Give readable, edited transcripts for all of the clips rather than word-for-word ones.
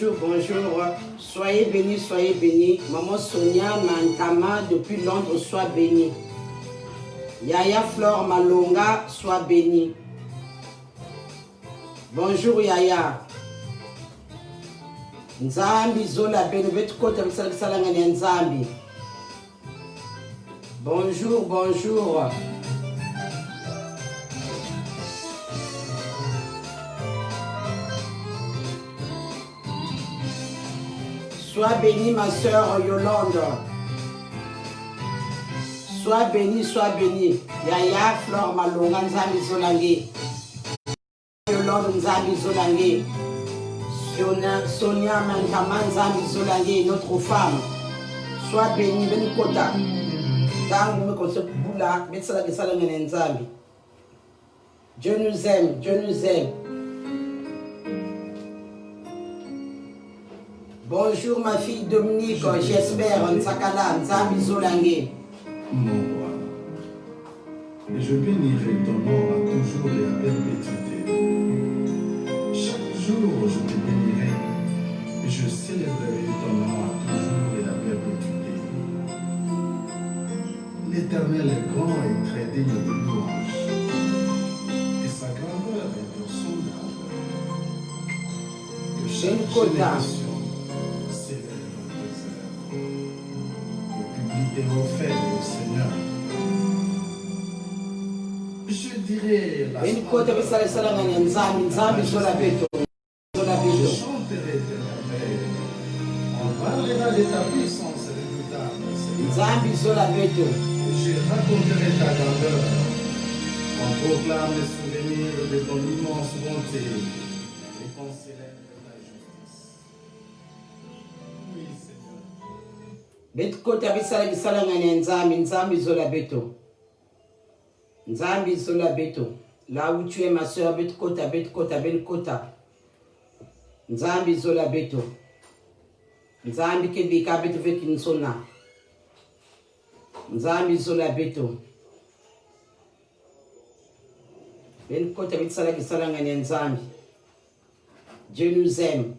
bonjour, bonjour. Soyez bénis, soyez bénis. Maman Sonia Mantama depuis Londres, sois bénie. Yaya Flore Malonga, sois bénie. Bonjour Yaya. Nzambi Zola Beni, vetukota msalanga ni Nzambi. Bonjour, bonjour. Sois bénie ma soeur Yolande. Sois bénie, sois bénie. Yaya Flore Malonga Nzambi Zolange. Yolande Nzambi Zolange. Sonia Mantama Nzambi Zolange, notre femme. Sois bénie, bénie kota. Tangu me konse bula, betsala kesala ngene Nzambi. Dieu nous aime, Dieu nous aime. Bonjour ma fille Dominique, j'espère, Nsakala, Nzambi Zolange. Mon roi, et je bénirai ton nom à toujours et à perpétuité. Chaque jour je te bénirai et je célébrerai ton nom à toujours et à perpétuité. L'Éternel est grand et très digne de louange, et sa grandeur est insondable. Que chaque génération et offert au Seigneur. Je dirais la je chanterai tes merveilles. On parlera de ta puissance redoutable, Seigneur. Je raconterai ta grandeur. On proclame les souvenirs de ton immense bonté et qu'on célèbre ta justice. Oui, Seigneur. Betkota bisala bisala ngane Nzambi Zola Beto. Nzambi Zola Beto. Là où tu es ma soeur, Betkota, Betkota, Betkota. Nzambi Zola Beto. Nzambi Kebika Beto Vekinsona. Nzambi Zola Beto. Betkota bisala bisala ngane Nzambi. Dieu nous aime.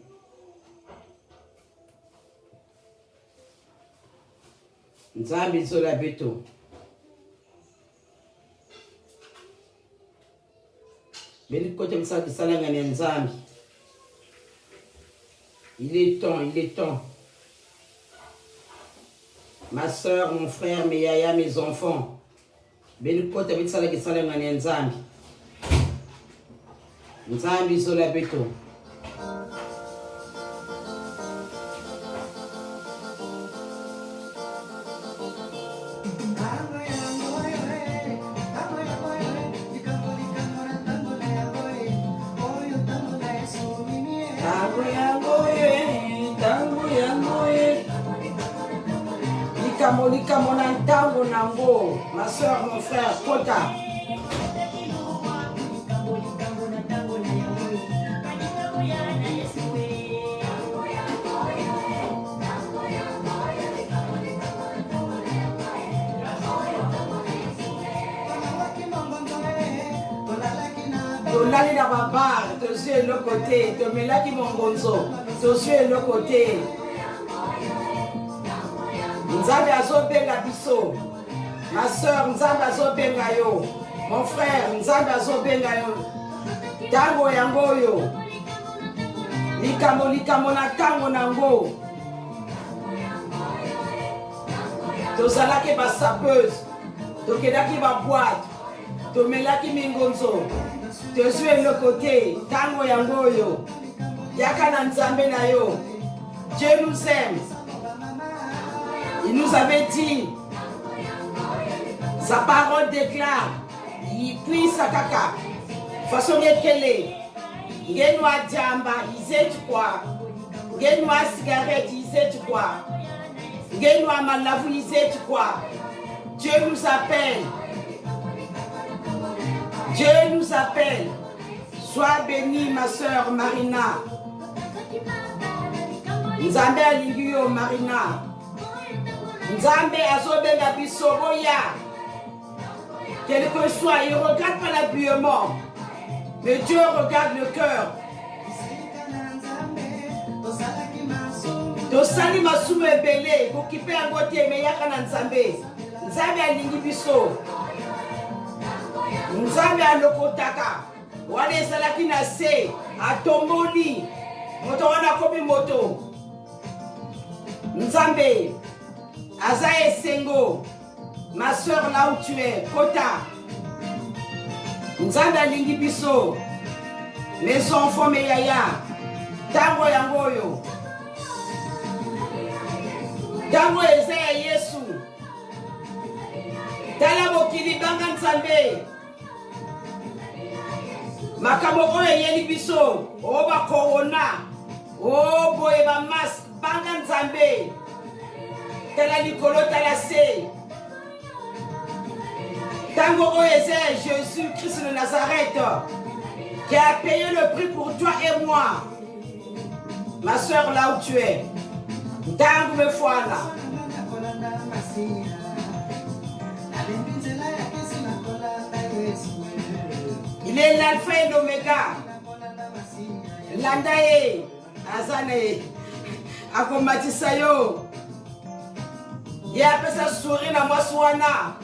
Nzambi Zola Beto. Beni kote msaki salanga ni Nzambi. Il est temps. Ma soeur, mon frère, mes yaya, mes enfants. Beni kote msaki salanga ni Nzambi. Nzambi Zola Beto. Lika mona ntango nango, ma soeur, mon frère, kota. Tolali na babar, tosu et le côté, tomelaki mongonzo, tosu et le côté. Nzambe azobenga biso. Ma soeur, Nzambe azobenga yo. Mon frère, Nzambe azobenga yo. Tango yango yo. Likamo na tango nango. Tozalaki ba sapeuse. Tokedaki ba boîte. Tomelaki mingonzo. Tozue le côté. Tango yango yo. Yaka na Nzambe na yo. Dieu nous aime. Il nous avait dit, sa parole déclare, il puis sa kaka, façon qu'elle Genwa jamba, il sait quoi, Genwa cigarette, il sait quoi, Genwa malavu, il sait quoi. Dieu nous appelle, Dieu nous appelle. Sois bénie ma soeur Marina. Nzambe alingi yo Marina. Nzambe azobenga biso boya. Quel que soit, il ne regarde pas l'habillement, mais Dieu regarde le cœur. tosali masumu ebele kokipe yango te meyaka na nzambe. Nzambe alingi biso, nzambe alokotaka wana ezalaki na se atomboli moto wana akomi moto. Nzambe aza esengo. Ma soeur, là où tu es, kota. Nzambe alingi biso, mes enfants, mes yaya, tango yangoyo, tango eza ya Yesu. Tala mokili banga Nzambe, makambo oyo eyeli biso, o ba corona, o boye ba masque, banga Nzambe. Tala likolo, tala se. Tango Oézé, Jésus-Christ de Nazareth, qui a payé le prix pour toi et moi. Ma soeur, là où tu es, Tango me voilà. Il est l'alpha et l'oméga. Landaye, Azane, Akomatisayo. Il y a un peu ça sourire dans moi, Swana.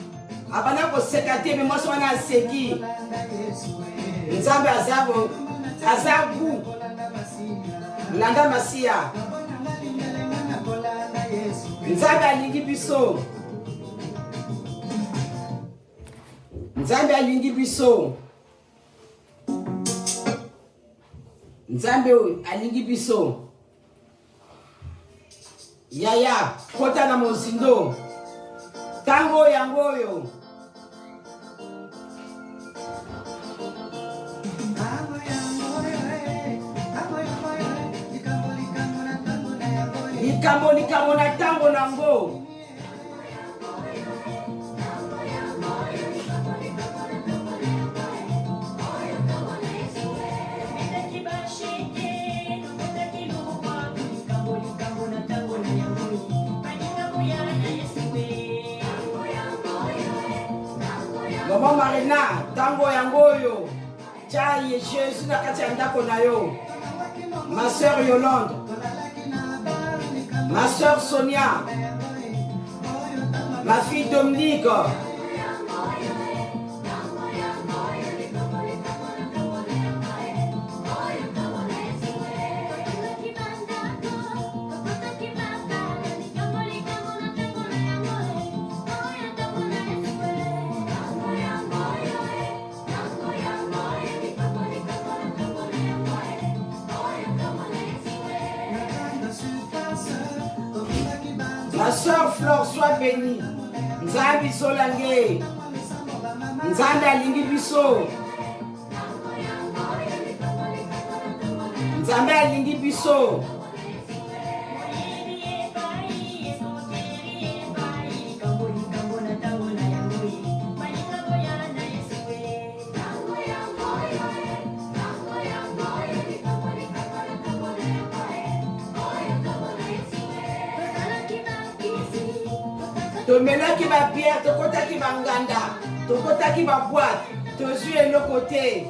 Abana ko sekate me mwaso wana aseki. Nzambe azabo azabu landa masia. Nzambe alingi biso. Nzambe alingi biso. Nzambe alingi biso. Yaya kota na mozindo. Tango yangoyo. Likambo na tango nango. Maman Marina, tango yangoyo. Chai Jésus na kati ya ndako na yo. Ma soeur Yolande, ma soeur Sonia, ma fille Dominique. Ma soeur Flore, sois bénie. Nzambe solange. Nzambe alingi biso. Nzambe alingi biso. Tomelaki ba pierre, tokotaki ba nganda, tokotaki ba boîte, tozui eloko te.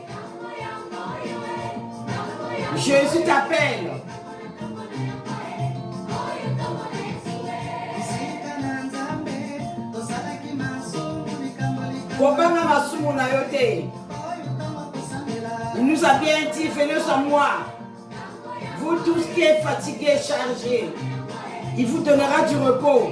Jésus t'appelle. Kobanga masumu na yo te. Il nous a bien dit, venez sur moi. Vous tous qui êtes fatigués, chargés, il vous donnera du repos.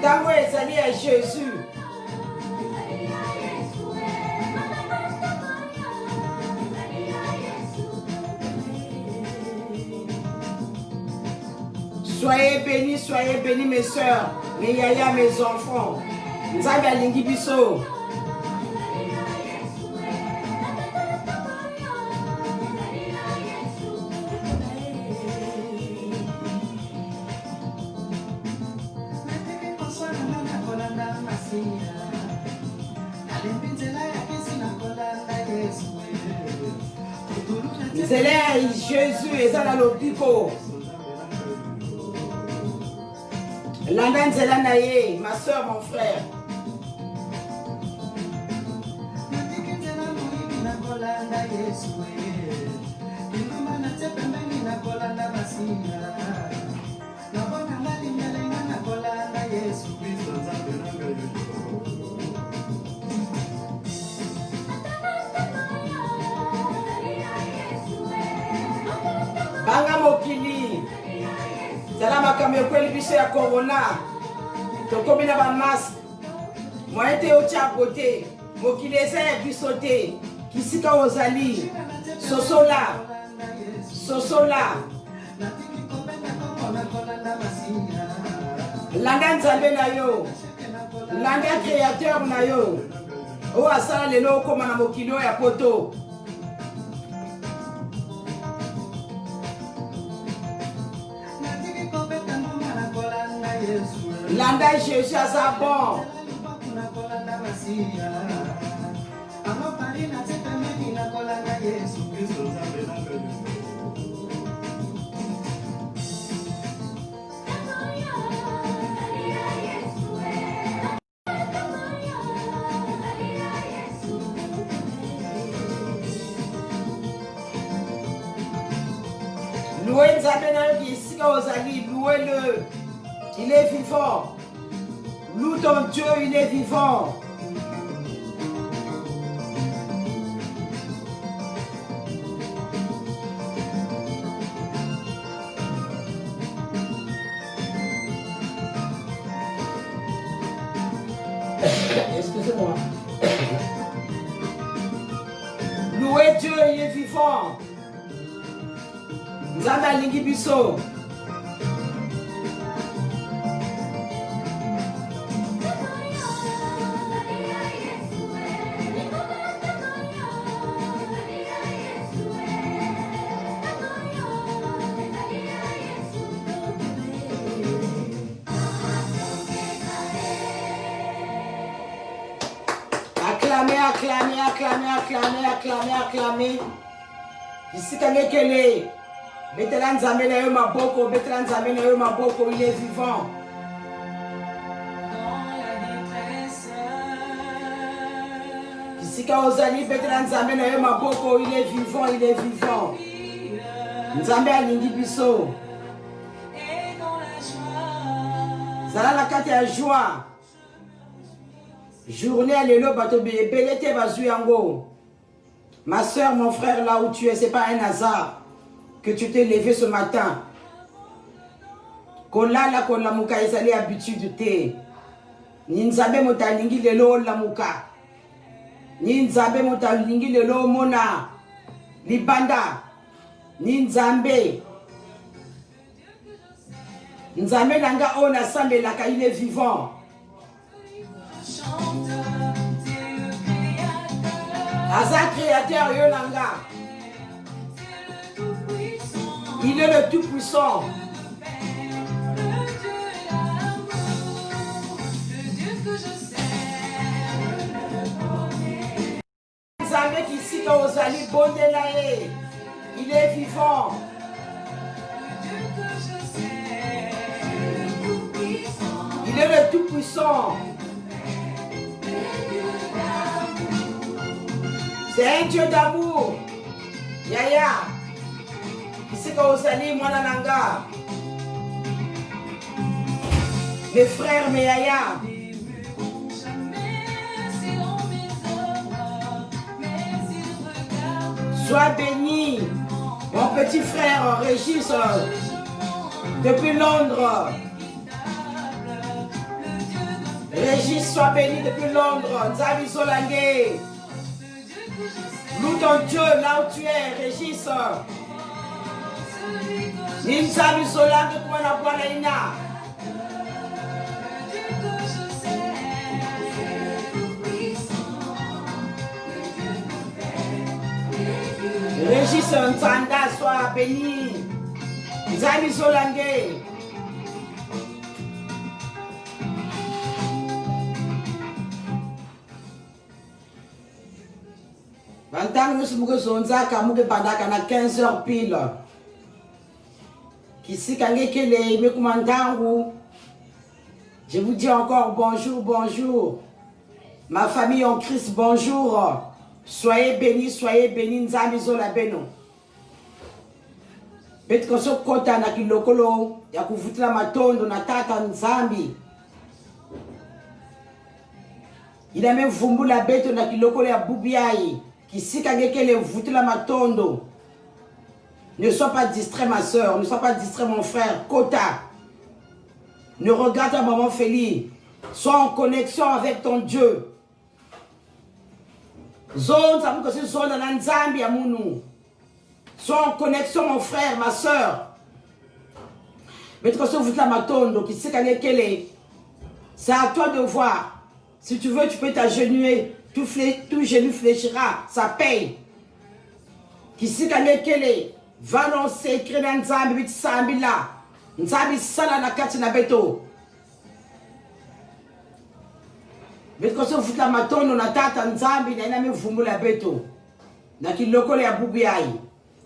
Tango ezali à Jésus. Soyez bénis mes soeurs, mes yaya, mes enfants. Nzambe alingi biso. Zélé Jésus et ça dans le pico. Landa Nzela Naye, ma soeur, mon frère. Banga mokili. Zala makambo kweli biso ya corona. Tokomi na ba masque. Moi te oti à côté. Mokili eza ya biso te. Kisika ozali. Sosola. Sosola. Landa nzambe na yo. Landa créateur na yo. O asala lelo okoma na mokili ya poto. Landa Jésus à sa bon. Louez Nzambe ici ozali, louez-le. Il est vivant. Loue ton Dieu, il est vivant. Excusez-moi. Louez Dieu, il est vivant. Nzambe alingi biso. Acclamez. Ici, Kanekele. Betela Nzambe na yo maboko, betela Nzambe na yo maboko, il est vivant. Ici, Kaozali, betela Nzambe na yo maboko, il est vivant, il est vivant. Nzambe alingi biso. Zala la kati ya joie. Journée à l'élo, bato belete bazui yango. Ma soeur, mon frère, là où tu es, ce n'est pas un hasard que tu t'es levé ce matin. Kolala kolamuka ezali habitude te. Ninzabe motalingi lelo lamuka. Ninzabe motalingi lelo mona. Libanda. Ninzambe. Nzambe nanga ona sambe laka, il est vivant. Aza créateur Yolanga. Il est le tout-puissant. Nzambe qui cite aux alliés Bondelae. Il est vivant. Il est le tout-puissant. C'est un Dieu d'amour. Yaya. Ici quand vous allez, moi Nanga. Mes frères, mes Yaya. Sois béni. Mon petit frère Régis depuis Londres. Régis, sois béni depuis Londres. Nzabi Solangé. Loue ton Dieu là où tu es, Régis. Nzabi Solangé pour la Boanaïna. Régis Nsanda, sois béni. Nzabi Solangé. Bantang nous sommes zonza kamuke bandaka na 15h pile. Kisi kangekele mekumandangu. Je vous dis encore bonjour, bonjour. Ma famille en Christ, bonjour. Soyez bénis, nzambi zola beno. Betko so kota na kilokolo ya kuvutila matondo na tata nzambi. Il a même vumbu la beto na kilokolo ya bubiai. Kisika ngekele vutila matondo. Ne sois pas distrait ma soeur, ne sois pas distrait mon frère. Kota. Ne regarde ta maman Feli. Sois en connexion avec ton Dieu. Zone, ça veut dire que c'est zone dans Nzambi à Mounou. Sois en connexion mon frère, ma soeur. Mais tu vutila matondo. Kisika ngekele. C'est à toi de voir. Si tu veux, tu peux t'agenouiller. Tout genou fléchira. Ça paye. Kisika ngekele. Va lancer, écrire dans Nzambi, Bitsambi là. Nzambi sala na kati na beto. Beto so vutila matondo na tata Nzambi na ina me vumbula beto. Na kiloko ya bubiai.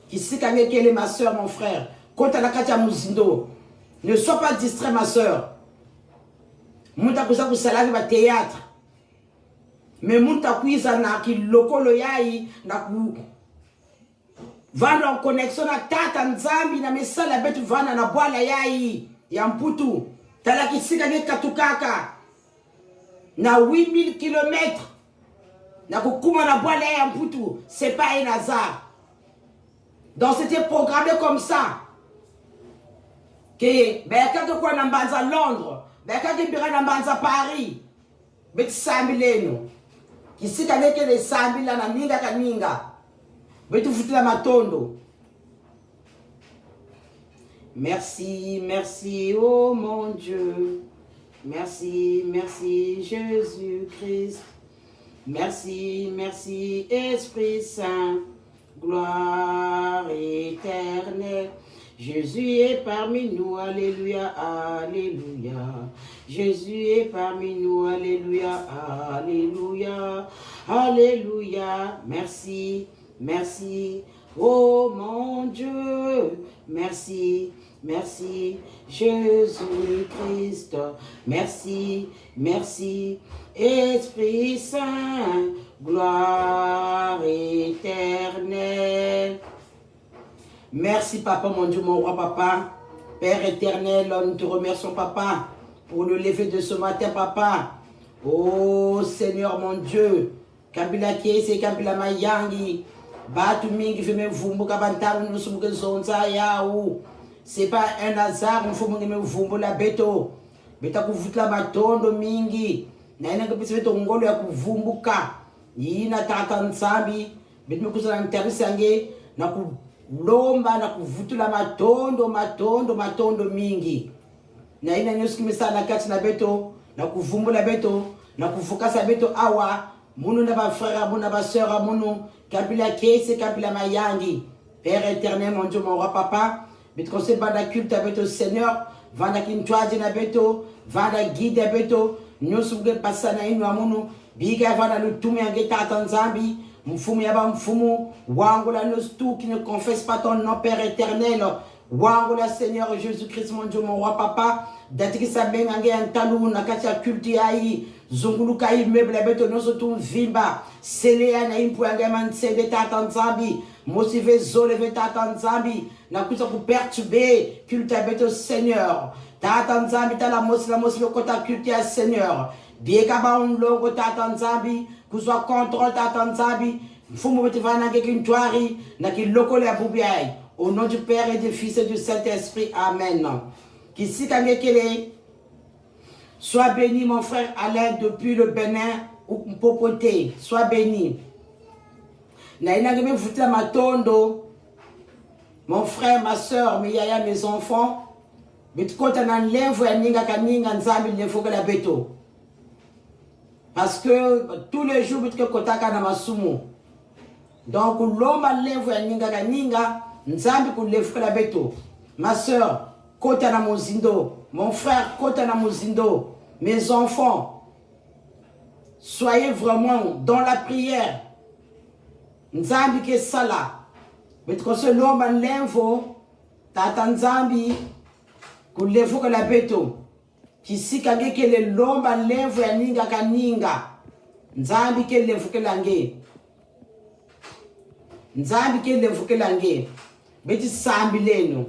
Kisika ngekele ma soeur, mon frère. Kota na kati ya muzindo. Ne sois pas distrait ma soeur. Muta kusa kusalaki ba théâtre. Mais muta kuisa na kiloko yai na ku vanda en connexion na tata Nzambi na mesala betu vanda na bwala yai ya mputu. Tala kisika ne katukaka. Na 8000 km. Na kukuma na bwala ya mputu. C'est pas un hasard. Donc c'était programmé comme ça. Que ben quand quoi na mbanza Londres, ben quand bira na mbanza Paris. Bet sambi leno. Kisika ne ke le sambi la na ninga kaninga. Betu futila matondo. Merci, merci, oh mon Dieu. Merci, merci, Jésus-Christ. Merci, merci, Esprit Saint. Gloire éternelle. Jésus est parmi nous, alléluia, alléluia. Jésus est parmi nous, alléluia, alléluia, alléluia. Merci. Merci, oh mon Dieu, merci, merci, Jésus-Christ, merci, merci, Esprit Saint, gloire éternelle. Merci Papa, mon Dieu, mon roi Papa, Père éternel, nous te remercions Papa, pour le lever de ce matin Papa. Oh Seigneur mon Dieu, Kabila Kiese, Kabila Mayangi, Batu mingi feme vumbu kabantaru nusumuke zonza yao. C'est pas un hasard, il faut me vumbu la beto. Beta kuvutla matondo mingi. Na ina kapisi beto ngolo ya kuvumbuka. Yina tata Nzambi. Betu mekusana nterisange na kulomba na kuvutula matondo mingi. Na ina nyuski misana kati na beto. Na kuvumbula beto. Na kufukasa beto awa. Mounou na ba frère, mounou na ba sœur, mounou. Kabila Kese, Kabila Mayangi. Père éternel, mon Dieu, mon roi papa. Mais qu'on se banda culte avec le Seigneur. Vanda kintoaji na beto. Vanda guide beto. Nous sommes passés na inu amounou. Biga vanda nous toumi en tata Nzambi. Mfumu yaba mfumu. Wangola nous tout qui ne confesse pas ton nom, Père éternel. Wangola Seigneur Jésus-Christ, mon Dieu, mon roi papa. Datiki sa bengange antalou na katia culte yayi. Zunguluka immeuble beto no sotu vimba selea na impu angeman sede tata Nzambi motive zoleve tata Nzambi na kusa ku perturber culte beto Seigneur tata Nzambi tala mosi kota culte ya Seigneur bieka ba un logo tata Nzambi kuswa contrôle tata Nzambi mfumu beto vana ngekintwari na kiloko ya bubiai au nom du Père et du Fils et du Saint-Esprit amen kisika ngekele. Sois béni, mon frère Alain, depuis le Bénin ou Popoté. Sois béni. Mon frère, ma soeur, mes enfants. Parce que tous les jours, donc, l'homme a ma soeur, Kota na Mozindo, mon frère Kota na Mozindo, mes enfants, soyez vraiment dans la prière. Nzambi ke sala. Betkose lomba nlemvo. Tata nzambi. Kulevu ka la beto. Kisika nge ke le lomba nlemvo ya ninga ka ninga. Nzambi ke levu ke lange. Nzambi ke levu ke lange. Beti sambi leno.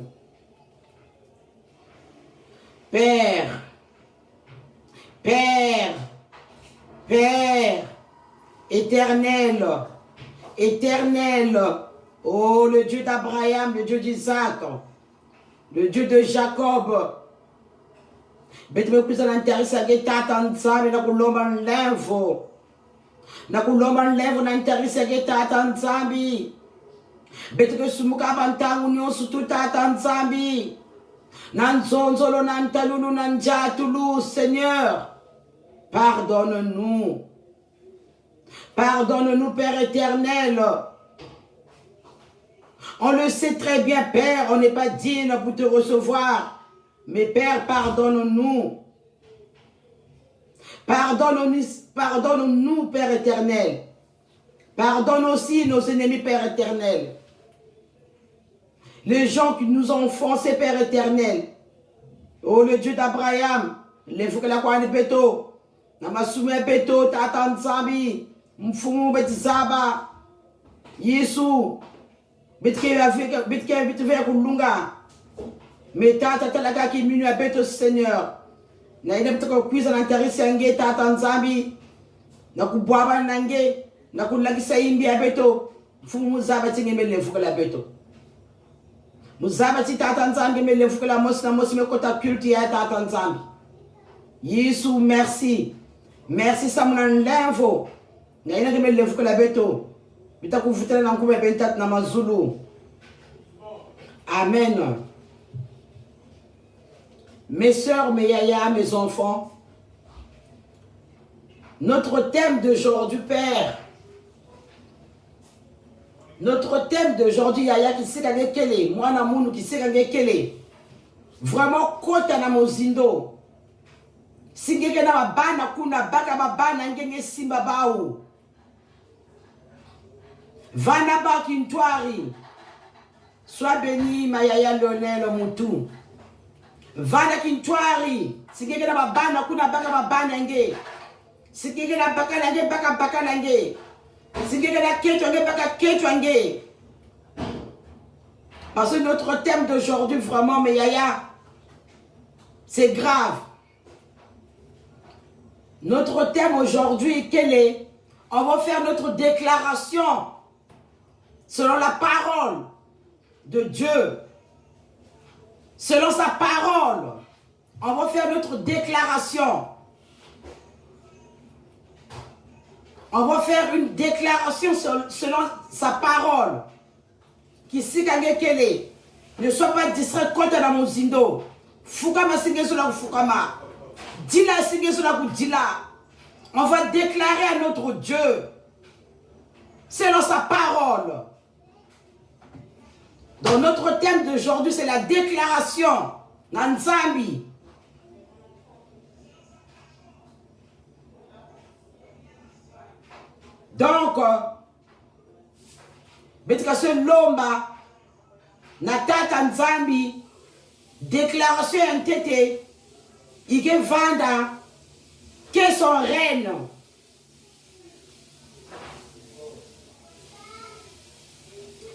Père. Père. Père. Éternel. Éternel. Oh, le Dieu d'Abraham, le Dieu d'Isaac, le Dieu de Jacob. Beti me kuza n'interessa ke tata nzambi na kulomba nlevo. Na kulomba nlevo na interessa ke tata nzambi. Beti ke sumuka bantangu nyonso tu tata nzambi. Nanzonzolo nantalulu nanjatulu, Seigneur. Pardonne-nous. Pardonne-nous, Père éternel. On le sait très bien, Père, on n'est pas digne pour te recevoir. Mais Père, pardonne-nous. Pardonne-nous, pardonne-nous, Père éternel. Pardonne aussi nos ennemis, Père éternel. Les gens qui nous ont offensés, Père éternel. Oh, le Dieu d'Abraham. Les fous que la quoi ne péto. Namasume péto, tata nzambi. Mfumu betizaba. Yesu. Bitke kulunga. Mais tata talaka ki minu abeto Seigneur. Na ina bitako kuiza na ntarisi yange tata nzambi. Na kubwaba nange. Na kulagisa imbi abeto. Mfumu zaba tingemele fuka la beto. Muzaba ti tata nzambi mele fuka la mosi na mosi me kota culte ya tata nzambi. Yesu merci. Merci samuna nlevo. Na ina gemele fuka la beto. Bitakuvutela na nkube bentat na mazulu. Amen. Mes sœurs, mes yaya, mes enfants, notre thème d'aujourd'hui, Père, notre thème d'aujourd'hui, yaya, qui sait gagner kele, moi na munu qui sait gagner kele, vraiment kota na mozindo, singeke na mabana kuna baka mabana ngenge simba bau, vana ba kintwari, sois béni ma yaya Lionel Moutou. Vana kintwari, sikeke na mabana kuna baka mabana nge. Sikeke na baka nge baka nge. Sikeke na ketwa nge baka ketwa nge. Parce que notre thème d'aujourd'hui vraiment mes yaya, c'est grave. Notre thème aujourd'hui quel est? On va faire notre déclaration selon la parole de Dieu. Selon sa parole, on va faire notre déclaration. On va faire une déclaration selon sa parole. Qui si kele, ne sois pas distrait contre la mozindo. Fukama singe sur la fukama. Dila singe sur la dila. On va déclarer à notre Dieu selon sa parole. Donc notre thème d'aujourd'hui, c'est la déclaration. Nanzambi. Donc, Betkase Lomba, Natata Nzambi, déclaration NTT, Ike Vanda, que son reine.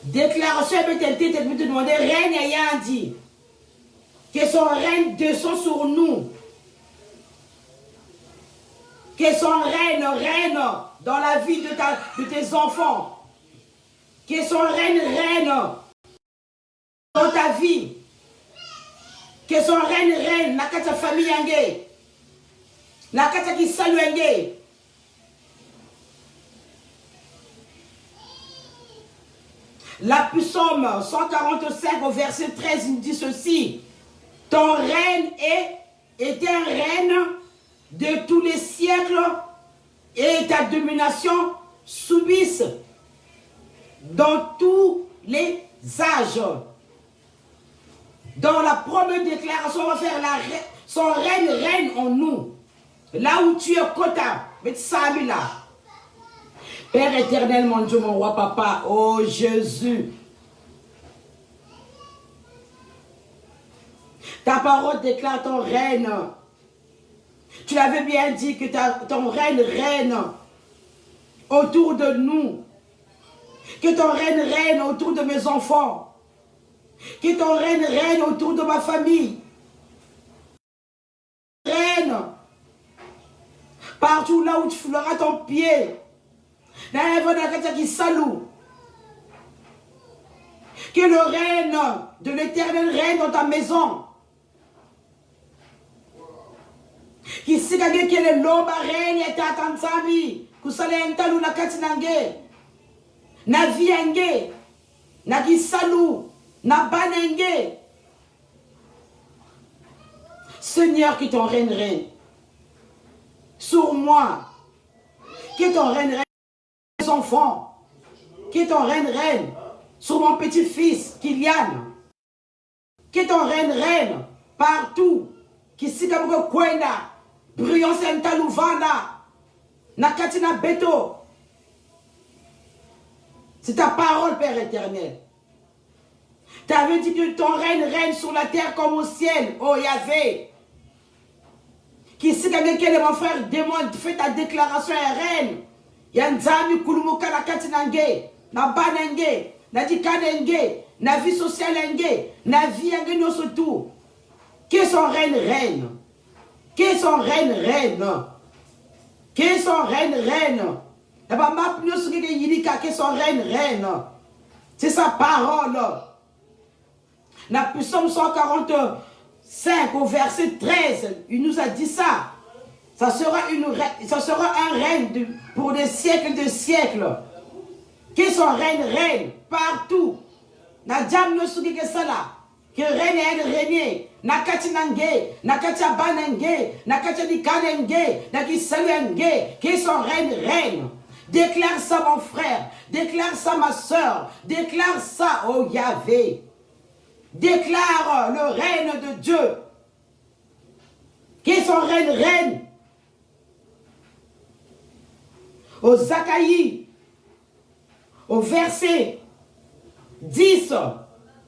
Déclaration NTT, tu peux te demander, reine ayant dit, que son règne descend sur nous. Que son règne règne dans la vie de tes enfants. Que son règne règne dans ta vie. Que son règne règne dans ta famille. Dans ta qui salue. La Psaume 145 au verset 13 il dit ceci. Ton règne est un règne de tous les siècles et ta domination subisse dans tous les âges. Dans la première déclaration, on va faire son règne règne en nous. Là où tu es Kota, Betsamila. Père éternel, mon Dieu, mon roi, papa, oh Jésus. Ta parole déclare ton règne. Tu l'avais bien dit que ton règne autour de nous. Que ton règne autour de mes enfants. Que ton règne autour de ma famille. Règne partout là où tu fouleras ton pied. Que le règne de l'Éternel règne dans ta maison. Qui si quelqu'un qui est l'homme règne et t'attendami. Kusale entalu na kati nange. Na vienge. Na gisalu. Na banenge. Seigneur, que ton règne sur moi. Que ton règne sur mes enfants. Que ton règne sur mon petit-fils, Kylian. Que ton règne partout. Qui si comme kwenda. Brillant Saint-Alouvana. Nakatina Beto. C'est ta parole, Père éternel. Tu avais dit que ton règne sur la terre comme au ciel. Oh Yahvé. Qui si quelqu'un mon frère demande, fais ta déclaration et règne. Yanzami kulumuka na katinange. Na banenge. Na dikanenge. Na vie sociale enge. Na vie enge no surtout. Que son règne. Que son règne. Que son règne. Que son règne. C'est sa parole. La Psaume 145 au verset 13, il nous a dit ça. Ça sera un règne pour des siècles de siècles. Que son règne partout. Na jam no sugi que ça là. Que règne. Nakati nange, nakati abanenge, nakati dikanenge, nakati salenge, que son règne. Déclare ça mon frère, déclare ça ma soeur, déclare ça, oh Yahvé. Déclare le règne de Dieu. Que son règne. Au Zacharie, au verset 10,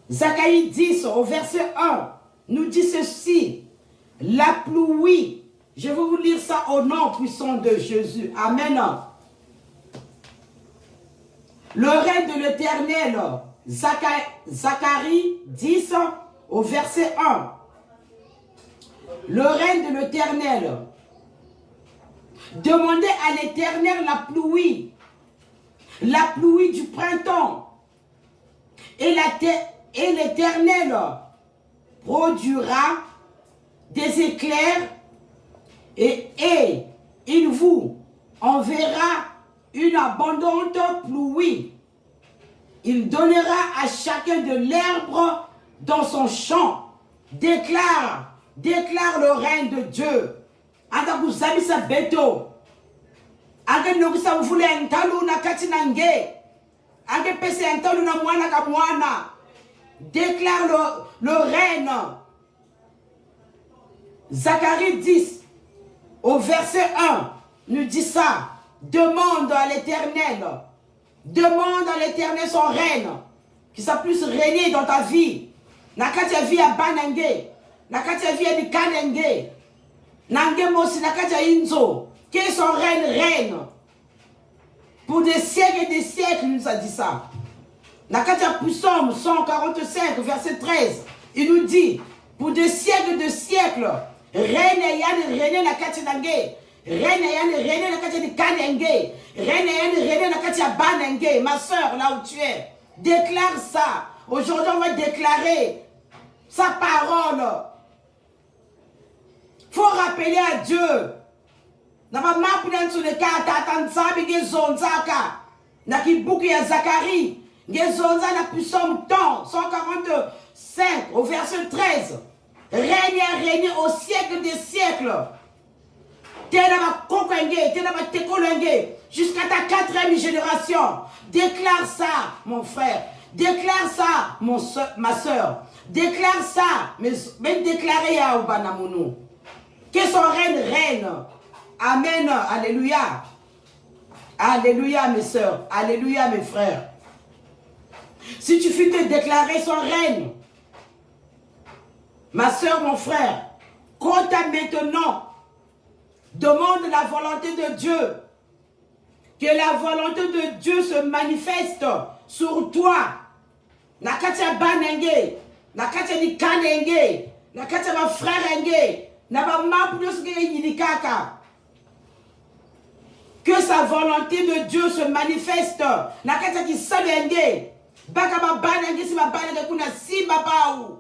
Zacharie 10, au verset 1, nous dit ceci. La pluie, je vais vous lire ça au nom puissant de Jésus. Amen. Le règne de l'Éternel, Zacharie 10, au verset 1. Le règne de l'Éternel. Demandez à l'Éternel la pluie du printemps. Et l'Éternel produira des éclairs et il vous enverra une abondante pluie. Il donnera à chacun de l'herbe dans son champ. Déclare le règne de Dieu. Anda kuzabisa beto. Anga nokisa mvule ntalu na kati nange. Anga pese ntalu na mwana ka mwana. Déclare le règne. Zacharie 10 au verset 1 nous dit ça. Demande à l'Éternel. Demande à l'Éternel son règne. Qu'il ça puisse régner dans ta vie. Nakatia vie à banenge. Nakatia vie à kanenge. Nange mosi nakatia inzo. Que son règne. Pour des siècles et des siècles, il nous a dit ça. Nakatia Psaume 145, verset 13. Il nous dit, pour des siècles et des siècles, règne nakatia nange. Reine nakati di kanenge. Reine nakati banenge. Ma soeur, là où tu es, déclare ça. Aujourd'hui, on va déclarer sa parole. Faut rappeler à Dieu. N'a mapunan sur le cas tatansabi gezonzaka. Na ki bouki ya Zacharie. Gezonza na Psaume 145 au verset 13. Règne au siècle des siècles. Jusqu'à ta 4e génération. Déclare ça, mon frère. Déclare ça, ma soeur. Déclare ça. Mais déclarez à Que son règne. Amen. Alléluia. Alléluia mes sœurs, alléluia mes frères. Si tu fus te déclarer son règne, ma sœur, mon frère, compte maintenant, demande la volonté de Dieu. Que la volonté de Dieu se manifeste sur toi. Nakatia banenge, nakatia ni kanenge, nakatia ma frère enge, naba mapudosge yilikaka. Que sa volonté de Dieu se manifeste. Nakatia ki salenge, baka ma banenge si ma banenge kuna si babaou.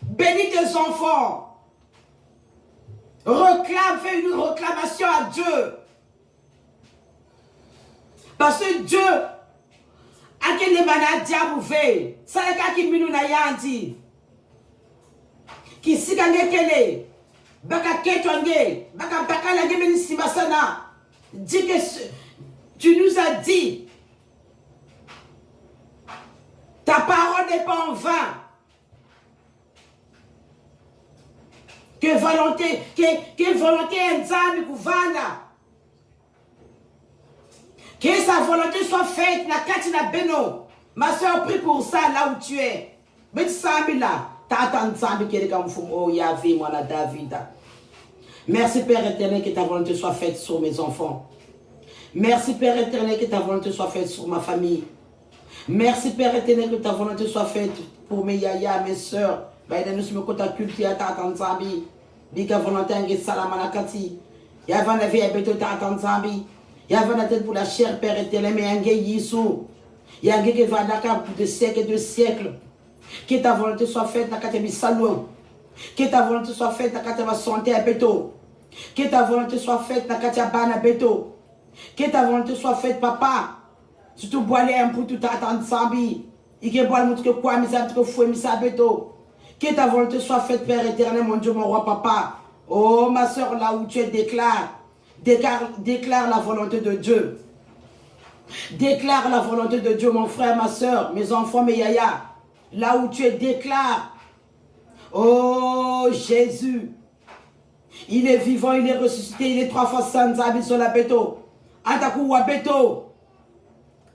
Bénis tes enfants. Reclame, fais une réclamation à Dieu. Parce que Dieu a quel émanat diable fait. Ça le cas qui minou na yandi. Qui si gagné kele. Baka ketwange. Baka la gemeni simasana. Dis que tu nous as dit. Ta parole n'est pas en vain. Que volonté enzami kuvana. Que sa volonté soit faite, na katina beno. Ma soeur, prie pour ça là où tu es. Mais sambi là, tata nzambi qui est comme fou, oh Yahvé, moi la David. Merci Père éternel que ta volonté soit faite sur mes enfants. Merci Père éternel que ta volonté soit faite sur ma famille. Merci Père éternel que ta volonté soit faite pour mes yaya, mes soeurs. Baïda nous sommes kota culti à tata nzambi. Bika volonté nge salamana kati. Yavana vie beto tata nzambi. Il y a la tête pour la chair, Père éternel, mais il y a un Yisou. Il y a un qui va d'accord pour des siècles et des siècles. Que ta volonté soit faite dans la salon. Que ta volonté soit faite dans la santé à Beto. Que ta volonté soit faite dans la bana Beto. Que ta volonté soit faite, papa. Surtout boire un peu tout à temps de sambi. Il y a boire que quoi, mais ça te fouet, mais ça Beto. Que ta volonté soit faite, Père éternel, mon Dieu, mon roi, papa. Oh, ma soeur, là où tu es, déclare. Déclare la volonté de Dieu. Déclare la volonté de Dieu, mon frère, ma soeur, mes enfants, mes yaya. Là où tu es, déclare. Oh Jésus. Il est vivant, il est ressuscité, il est 3 fois saint, Zabi sur la beto. Ataku wabeto.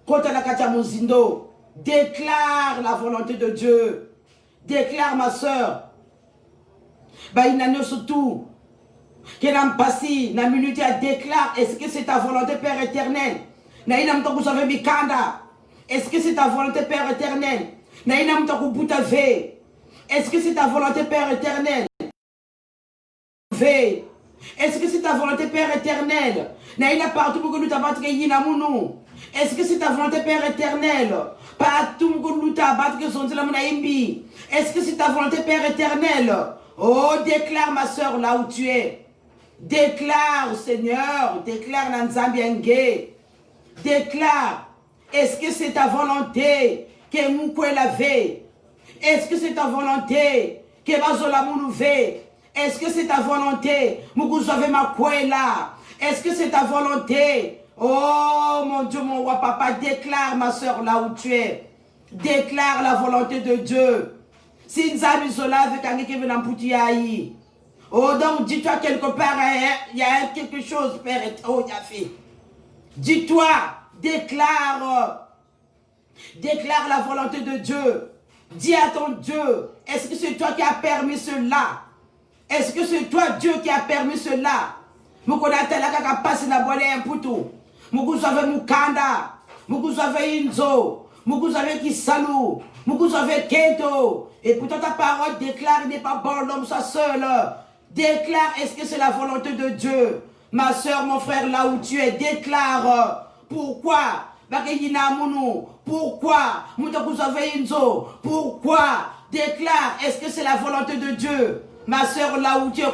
Kota la katia muzindo. Déclare la volonté de Dieu. Déclare, ma soeur. Bah, il n'a surtout. Que n'a passé, na minute à déclare, est-ce que c'est ta volonté, Père éternel? Naïna mtoko savez mikanda. Est-ce que c'est ta volonté, Père éternel? Naïna mtoko boutave. Est-ce que c'est ta volonté, Père éternel? Est-ce que c'est ta volonté, Père éternel? Naïna partout pour que nous t'abattre yina mounou. Est-ce que c'est ta volonté, Père éternel? Partout pour que nous t'abattre que son imbi. Est-ce que c'est ta volonté, Père éternel? Oh, déclare, ma soeur, là où tu es. Déclare, Seigneur, déclare Nanzambienge. Déclare, est-ce que c'est ta volonté que Moukoué lave? Est-ce que c'est ta volonté que Bazola Moulouve? Est-ce que c'est ta volonté Moukouzove Makwela? Est-ce que c'est ta volonté? Oh mon Dieu, mon roi, papa, déclare, ma soeur, là où tu es. Déclare la volonté de Dieu. Si Nzambi Zola avec un qui vient en oh, donc, dis-toi quelque part, il y a quelque chose, Père, oh, il y a fait. Dis-toi, déclare la volonté de Dieu. Dis à ton Dieu, est-ce que c'est toi qui as permis cela? Est-ce que c'est toi, Dieu, qui a permis cela? Moukonata la kaka passe na boile un poutou. Moukouzave Mukanda. Moukouzave Inzo. Moukouzave Kisalou. Moukouzave Kento. Et pourtant ta parole déclare, il n'est pas bon l'homme soit seul. Déclare, est-ce que c'est la volonté de Dieu? Ma soeur, mon frère, là où tu es, déclare. Pourquoi? Pourquoi? Pourquoi? Déclare, est-ce que c'est la volonté de Dieu? Ma soeur, là où tu es,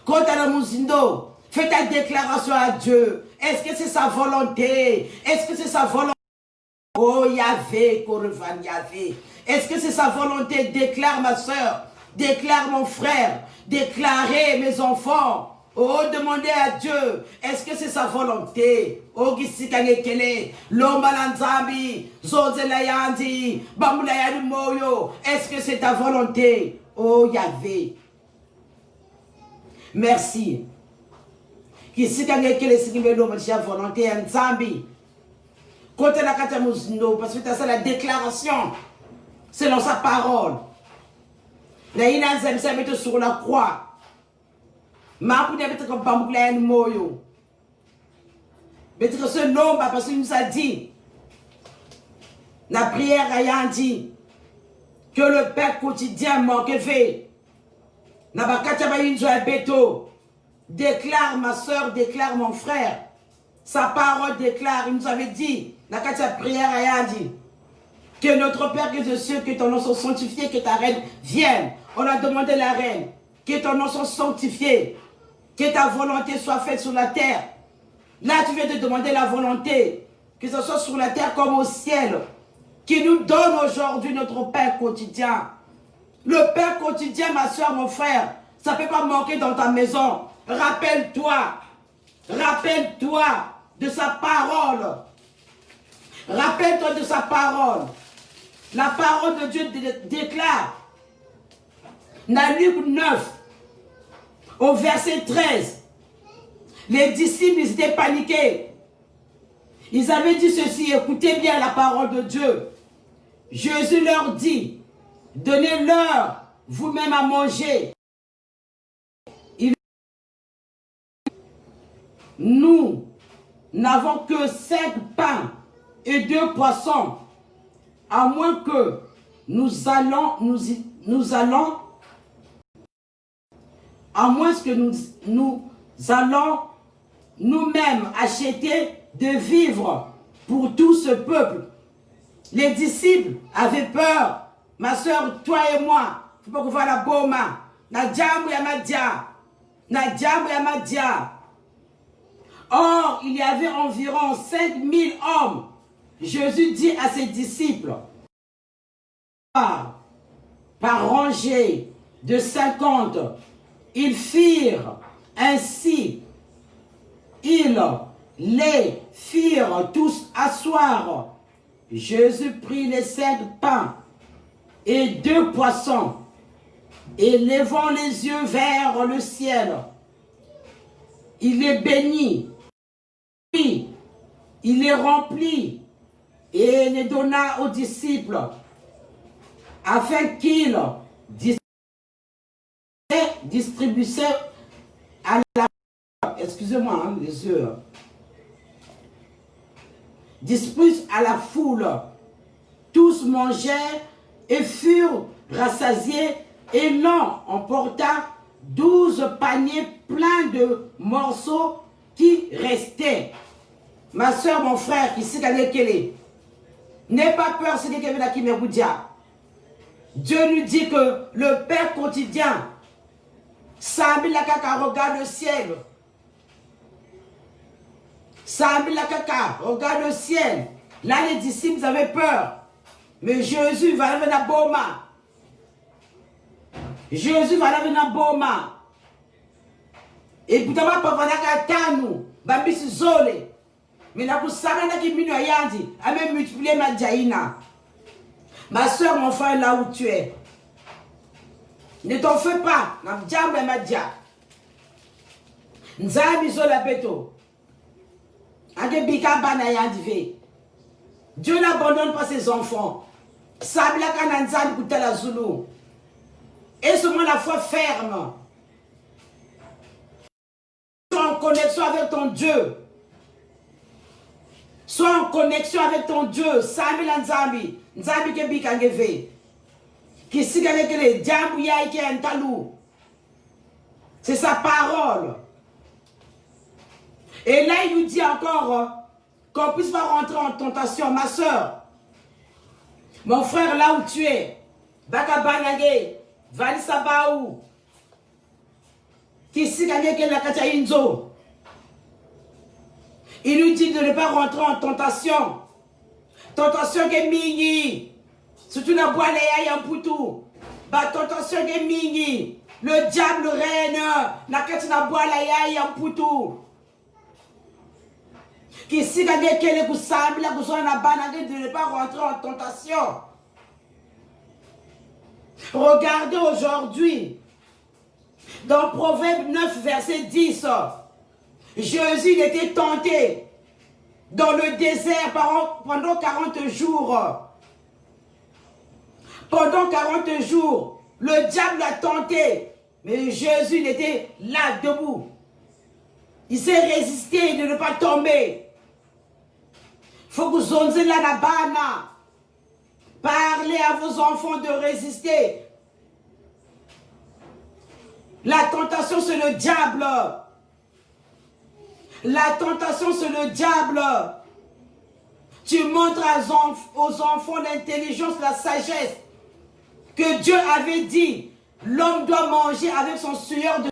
Kota Muzindo, fais ta déclaration à Dieu. Est-ce que c'est sa volonté? Est-ce que c'est sa volonté? Oh Yahvé, Korevan Yahvé. Est-ce que c'est sa volonté? Déclare, ma soeur. Déclare, mon frère. Déclarez, mes enfants. Oh, demandez à Dieu, est-ce que c'est sa volonté? Oh, Gisikangekele, Lombalanzambi, Zozelayandi, Bamulayani Moyo. Est-ce que c'est ta volonté? Oh, Yahvé. Merci. Qui si gagné que les signes de volonté en Zambie. Côté la Katamuzno, parce que c'est la déclaration, selon sa parole. La ina zemse mettre sur la croix. Ma pour mettre comme bamboucla en moyo. Mettre ce nom parce qu'il nous a dit. La prière ayant dit que le Père quotidien manque fait. Na bakata ba une joie béto. Déclare ma soeur, déclare mon frère. Sa parole déclare, il nous avait dit, la prière a dit, que notre Père qui est aux cieux, que ton nom soit sanctifié, que ta reine vienne. On a demandé la reine, que ton nom soit sanctifié, que ta volonté soit faite sur la terre. Là, tu viens de demander la volonté, que ce soit sur la terre comme au ciel, qui nous donne aujourd'hui notre Père quotidien. Le Père quotidien, ma soeur, mon frère, ça ne peut pas manquer dans ta maison. Rappelle-toi de sa parole. Rappelle-toi de sa parole. La parole de Dieu déclare, dans Luc 9, au verset 13, les disciples ils étaient paniqués. Ils avaient dit ceci, écoutez bien la parole de Dieu. Jésus leur dit, donnez-leur vous-même à manger. Nous n'avons que 5 pains et 2 poissons, à moins que nous allons nous-mêmes acheter de vivres pour tout ce peuple. Les disciples avaient peur. Ma soeur, toi et moi, il faut pas qu'on voit la boma. Na jambu ya madia. Or, il y avait environ 5000 hommes. Jésus dit à ses disciples, par rangée de 50, ils firent ainsi. Ils les firent tous asseoir. Jésus prit les 5 pains et 2 poissons, et levant les yeux vers le ciel, il les bénit. Puis, il les remplit et les donna aux disciples afin qu'ils distribuaient à la... Excusez-moi, les yeux. Distribuent à la foule. Tous mangèrent et furent rassasiés, et l'un emporta 12 paniers pleins de morceaux qui restaient. Ma soeur, mon frère, ici, n'aie pas peur, c'est quelqu'un qui me dit. Dieu nous dit que le Père quotidien, Sambi la kaka regarde le ciel. Sambi la kaka regarde le ciel. Là, les disciples avaient peur. Mais Jésus va aller dans Boma. Jésus va aller dans Boma. Et puis, tu vas pas voir Tanu, Babis Zole. Mais la poussana n'a qui minu ayandi, a même multiplié ma jaïna. Ma soeur, mon frère, là où tu es. Ne t'en fais pas. Dieu n'abandonne pas ses enfants. Et seulement la foi ferme. Sois en connexion avec ton Dieu. Sois en connexion avec ton Dieu. Sami la Nzambi. Nzambi ke bikangeve. C'est sa parole. Et là, il nous dit encore qu'on puisse pas rentrer en tentation. Ma soeur, mon frère, là où tu es, Bakabanage, Valisabaou, il nous dit de ne pas rentrer en tentation. Tentation qui est mingi. Surtout la boîte et un poutou. Bah, tentation qui est mingi. Le diable règne. La quête la boîte et un poutou. Qui si quelqu'un qui est sable, la besoin de ne pas rentrer en tentation. Regardez aujourd'hui. Dans Proverbe 9, verset 10. Jésus il était tenté dans le désert pendant 40 jours. Pendant 40 jours, le diable l'a tenté. Mais Jésus il était là, debout. Il s'est résisté de ne pas tomber. Il faut que vous osez là la bana. Parlez à vos enfants de résister. La tentation, c'est le diable. La tentation, c'est le diable. Tu montres aux enfants l'intelligence, la sagesse que Dieu avait dit. L'homme doit manger avec son sueur de...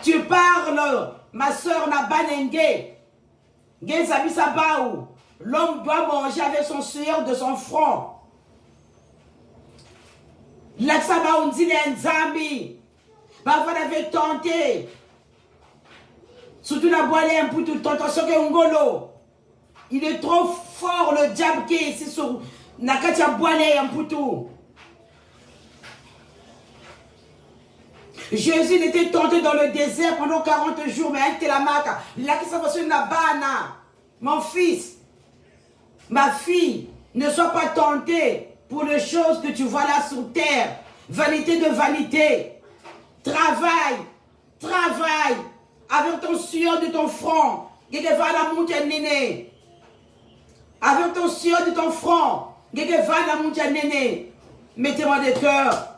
Tu parles, ma soeur Nabanenge. L'homme doit manger avec son sueur de son front. L'aksaba on dit les nzambi. Parfois on avait tenté. Surtout la boîte un peu tout le temps. Il est trop fort le diable qui est ici sur Nakatia boîte un peu tout. Jésus était tenté dans le désert pendant 40 jours, mais avec la marque. Là qui s'en une bana. Mon fils, ma fille, ne sois pas tenté pour les choses que tu vois là sur terre. Vanité de vanité. Travaille, travaille avec ton sueur de ton front. Avec ton sueur de ton front. Mettez-moi des cœurs.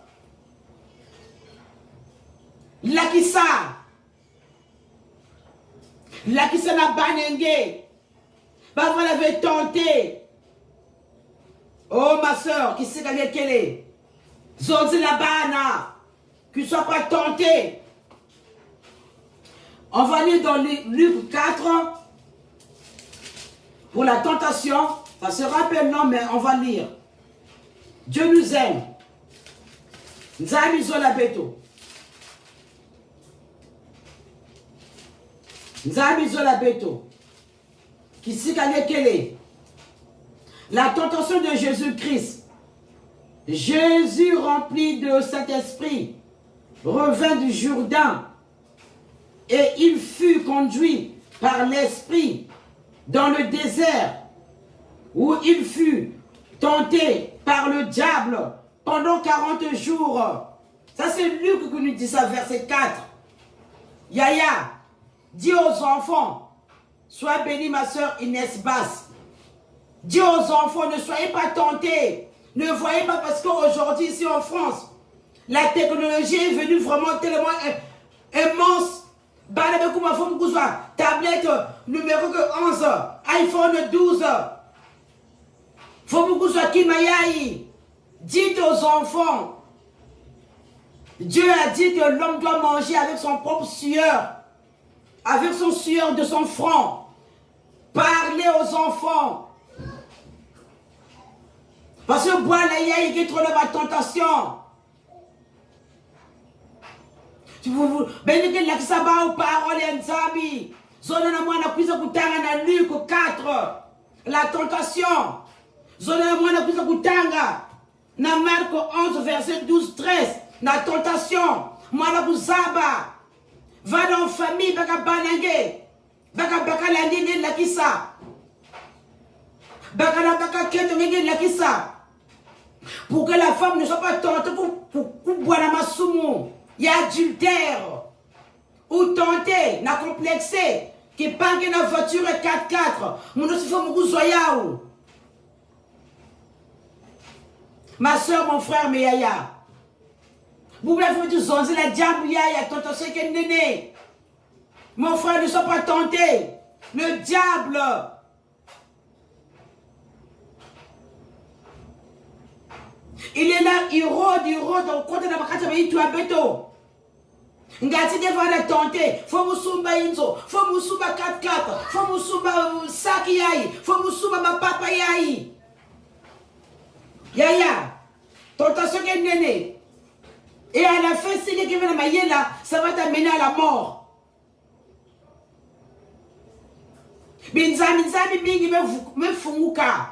Lakissa n'a banengé. Bah, vous l'avez tenté. Oh, ma soeur, qui sait qu'elle est? Zonzi la bana. Qu'il ne soit pas tenté. On va lire dans Luc 4. Pour la tentation. Ça sera un peu long, mais on va lire. Dieu nous aime. Nzami zola beto. Nzami zola beto. Qui sait qu'elle est? La tentation de Jésus-Christ. Jésus rempli de Saint-Esprit revint du Jourdain et il fut conduit par l'Esprit dans le désert où il fut tenté par le diable pendant 40 jours. Ça c'est Luc qui nous dit ça, verset 4. Yaya, dis aux enfants, sois bénie ma soeur Inès Basse. Dis aux enfants, ne soyez pas tentés. Ne voyez pas parce qu'aujourd'hui, ici en France, la technologie est venue vraiment tellement immense. Tablette numéro 11, iPhone 12. Faut beaucoup soit Kimayaï. Dites aux enfants, Dieu a dit que l'homme doit manger avec son propre sueur, avec son sueur de son front. Parlez aux enfants. Parce que boire la yaï qui est trop de ma tentation. Tu vous bénissez la kisaba ou parole et nzabi. Zone na moi na puisa kutanga na Luc 4. La tentation. Zone na moi na puisa kutanga na Marc 11 verset 12-13. La tentation. Moi na kuzaba. Va dans famille baka banange. Baka langue la kisa. Baka keto la kisa. Pour que la femme ne soit pas tentée pour boire la massoumou. Il y a adultère. Ou tentée, n'a complexé. Qui parle que la voiture est 4x4. Mon aussi faut beaucoup zoyaou. Ma soeur, mon frère, mes yaya. Vous voulez faire du zonzi, la diable, yaya, tonton, c'est qu'un néné. Mon frère, ne soit pas tenté. Le diable. Il est là, il rôde, au côté de la carte, il tue un béton. Ngati devant la tenter, faut musumba inzo, faut musumba 4x4, faut musumba saki yai, faut musumba ma papa yai. Yaya, tentation qui est néné. Et à la fin, si les qui viennent à là, ça va t'amener à la mort. Binzami mingi me funguka.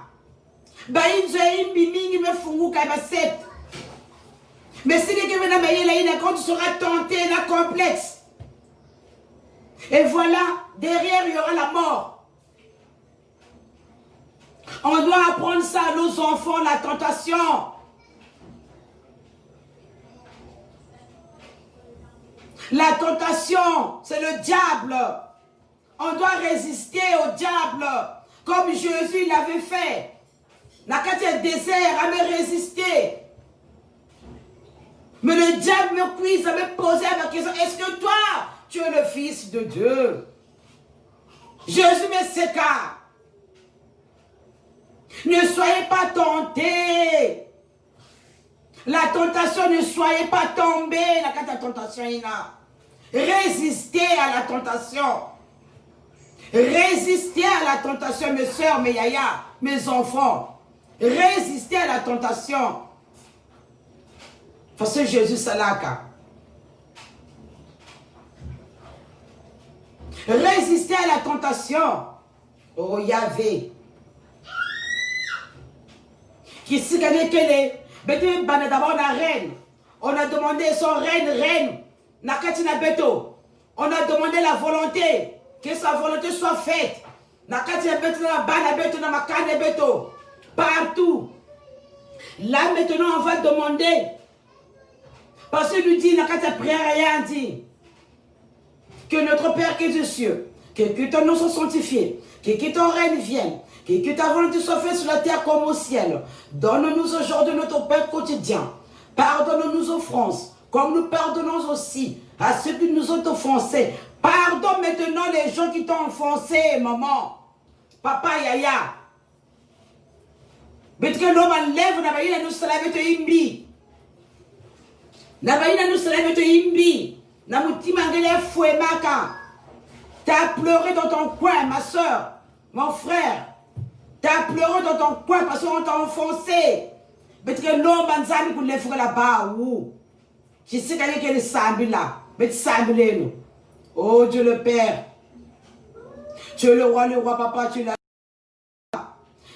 Mais si les gens quand tu seras tenté, la complexe. Et voilà, derrière, il y aura la mort. On doit apprendre ça à nos enfants, la tentation. La tentation, c'est le diable. On doit résister au diable, comme Jésus l'avait fait. Nakati désert, à me résister. Mais le diable me cuise, à me poser la question, est-ce que toi, tu es le Fils de Dieu? Jésus me séca. Ne soyez pas tentés. La tentation, ne soyez pas tombés. La tentation est là. Résistez à la tentation. Résistez à la tentation, mes soeurs, mes yaya, mes enfants. Résistez à la tentation. Parce que Jésus salaka. Résistez à la tentation. Oh Yahvé. Qui s'est gagné quelle est? D'abord la reine. On a demandé son reine. Nakatina Beto. On a demandé la volonté. Que sa volonté soit faite. Nakatina Beto na bana Beto na makane Beto. Partout. Là maintenant on va demander. Parce que lui dit Nakatina prière rien dit. Que notre Père qui est aux cieux, que ton nom soit sanctifié, que ton règne vienne, que ta volonté soit faite sur la terre comme au ciel. Donne-nous aujourd'hui notre pain quotidien. Pardonne-nous nos offenses, comme nous pardonnons aussi à ceux qui nous ont offensés. Pardonne maintenant les gens qui t'ont offensé, maman, papa, yaya. Mais que l'homme enlève, n'a pas eu nous salave te imbi. N'a pas eu nous salave te imbi. N'a pas foué maka. T'as pleuré dans ton coin, ma soeur, mon frère. T'as pleuré dans ton coin parce qu'on t'a enfoncé. Mais que l'homme enlève pour les fouer là-bas. Je sais qu'il y a des sables là. Mais sables nous. Oh Dieu le Père. Tu es le roi, papa, tu es là.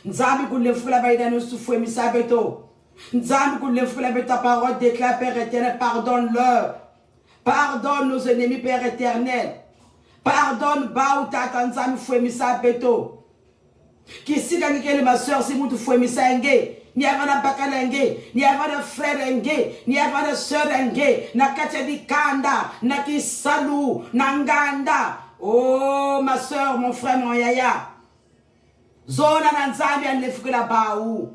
Nzambi pour les fouer là-bas, nous souffrons, mais ça beto. Nzambi pour les fouer là-bas, ta parole déclare, Père éternel, pardonne-leur. Pardonne nos ennemis, Père éternel. Pardonne, Baouta, Tanzami, Fouemisa, Beto. Qui si quand ma soeur, si vous Fouemisa, ni avant de Bakalenge, ni avant de frère, ni avant de soeur, na Katiadi Kanda, na Kisalou, Nanganda. Oh, ma soeur, mon frère, mon yaya. Zona Nanzami, en lefukula baou.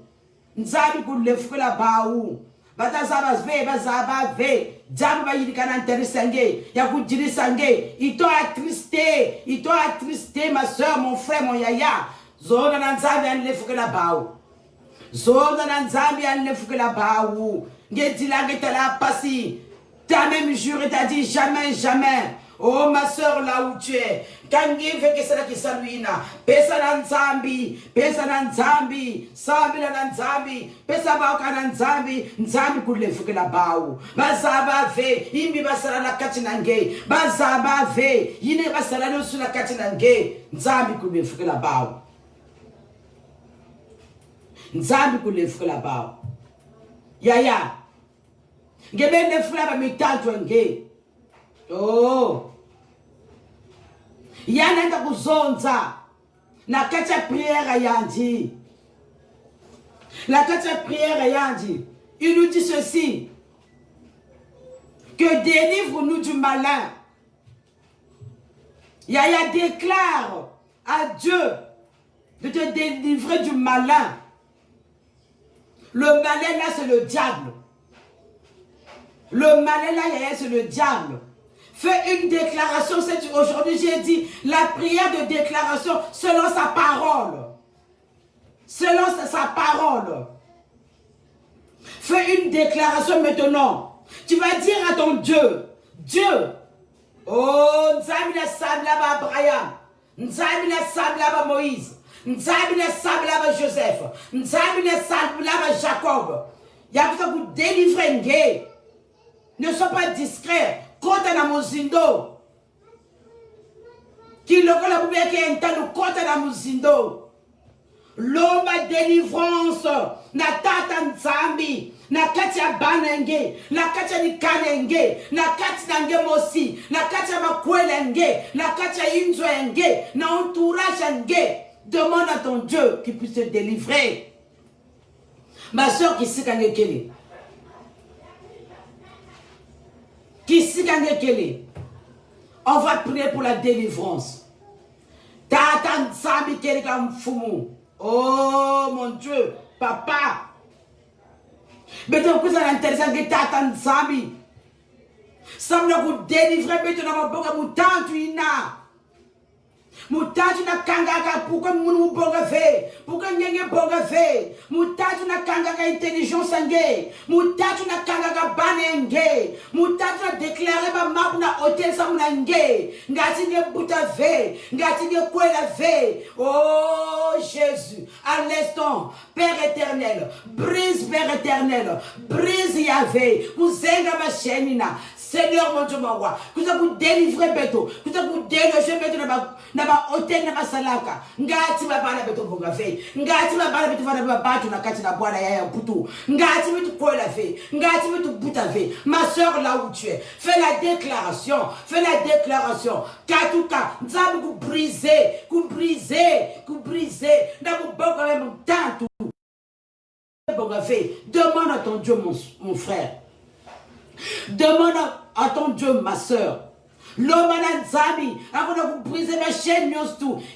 Nzami, pour lefukula baou. Batazaba ve, bazaba ve. Diable va y kana intéressé, ya kujiri sangue. Il t'a attristé, ma soeur, mon frère, mon yaya. Zona nanzabi an lefuke la baou. Zona nanzabi an lefuke la baou. Ngedila la passi. T'as même juré, t'as dit jamais, jamais. Oh ma soeur, là où tu es. Kangi fait que c'est là qui saluina. Pesa nanzambi, sambi la nanzambi, pesa bauka nanzambi, nzambi kule fuke la baou. Bazaba ve, imbi basala la katinange. Bazaba ve, yine basala no sur la katinange. Nzambi kule fuke la baou. Nzambi kule fuke la baou. Yaya. Ngebe ne fula ba mitanto nge. Oh. Yana nda kuzonza. Na kacha prière yandi. La kacha prière yandi. Il nous dit ceci. Que délivre-nous du malin. Yaya déclare à Dieu de te délivrer du malin. Le malin là c'est le diable. Le malin là, c'est le diable. Fais une déclaration. Aujourd'hui, j'ai dit la prière de déclaration selon sa parole. Selon sa parole. Fais une déclaration maintenant. Tu vas dire à ton Dieu. Dieu. Oh, Nzambi na sablaba Abraham. Nzambi na sablaba Moïse. Nzambi na sablaba Joseph. Nzambi na sablaba Jacob. Il y a besoin de vous délivrer. Ne sois pas discret. Kota na muzindo. Qui le la poubelle qui est un kota na muzindo. L'homme délivrance. Na tata nzambi. na kati ya banenge, na kati ya nikanenge, na kati nange mosi, na kati ya makwelenge, na kati ya inzoenge, na entourage nge. Demande à ton Dieu qui puisse te délivrer. Ma soeur qui s'y gagne kele. Qui s'y gagne kele. On va prier pour la délivrance. Tata Nzambi kele kam fumu. Oh mon Dieu, papa. Mais donc vous allez intéressant que Tata Nzambi. Ça me vous délivrer maintenant ma boka mutantu ina. Mutatu na kangaka pourquoi munu bonga fe pourquoi ngenge bonga fe mutatu na kangaka intelligence nge mutatu na kangaka banenge mutatu na déclarer ba map na hôtel sa muna nge ngati nge buta fe ngati nge kwela fe. Oh Jésus, à l'instant, Père éternel, brise Père éternel, brise Yahvé, kuzenga ma chenina. Seigneur mon Dieu mon roi, que ça vous délivrer beto, que ça vous déloger beto na ba hôtel na ba salaka. Ngati ba bana beto bonga fe. Ngati ba bana beto fana ba batu na kati na bwana ya putu. Ngati beto kola fe. Ngati beto buta fe. Ma sœur là où tu es, fais la déclaration, fais la déclaration. Katuka, nzabu ku briser, ku briser, ku briser. Na bu bonga même tantu. Bonga fe. Demande à ton Dieu mon frère. Demande à ton Dieu, ma soeur. L'homme a Nzambi, avant de vous briser ma chaîne,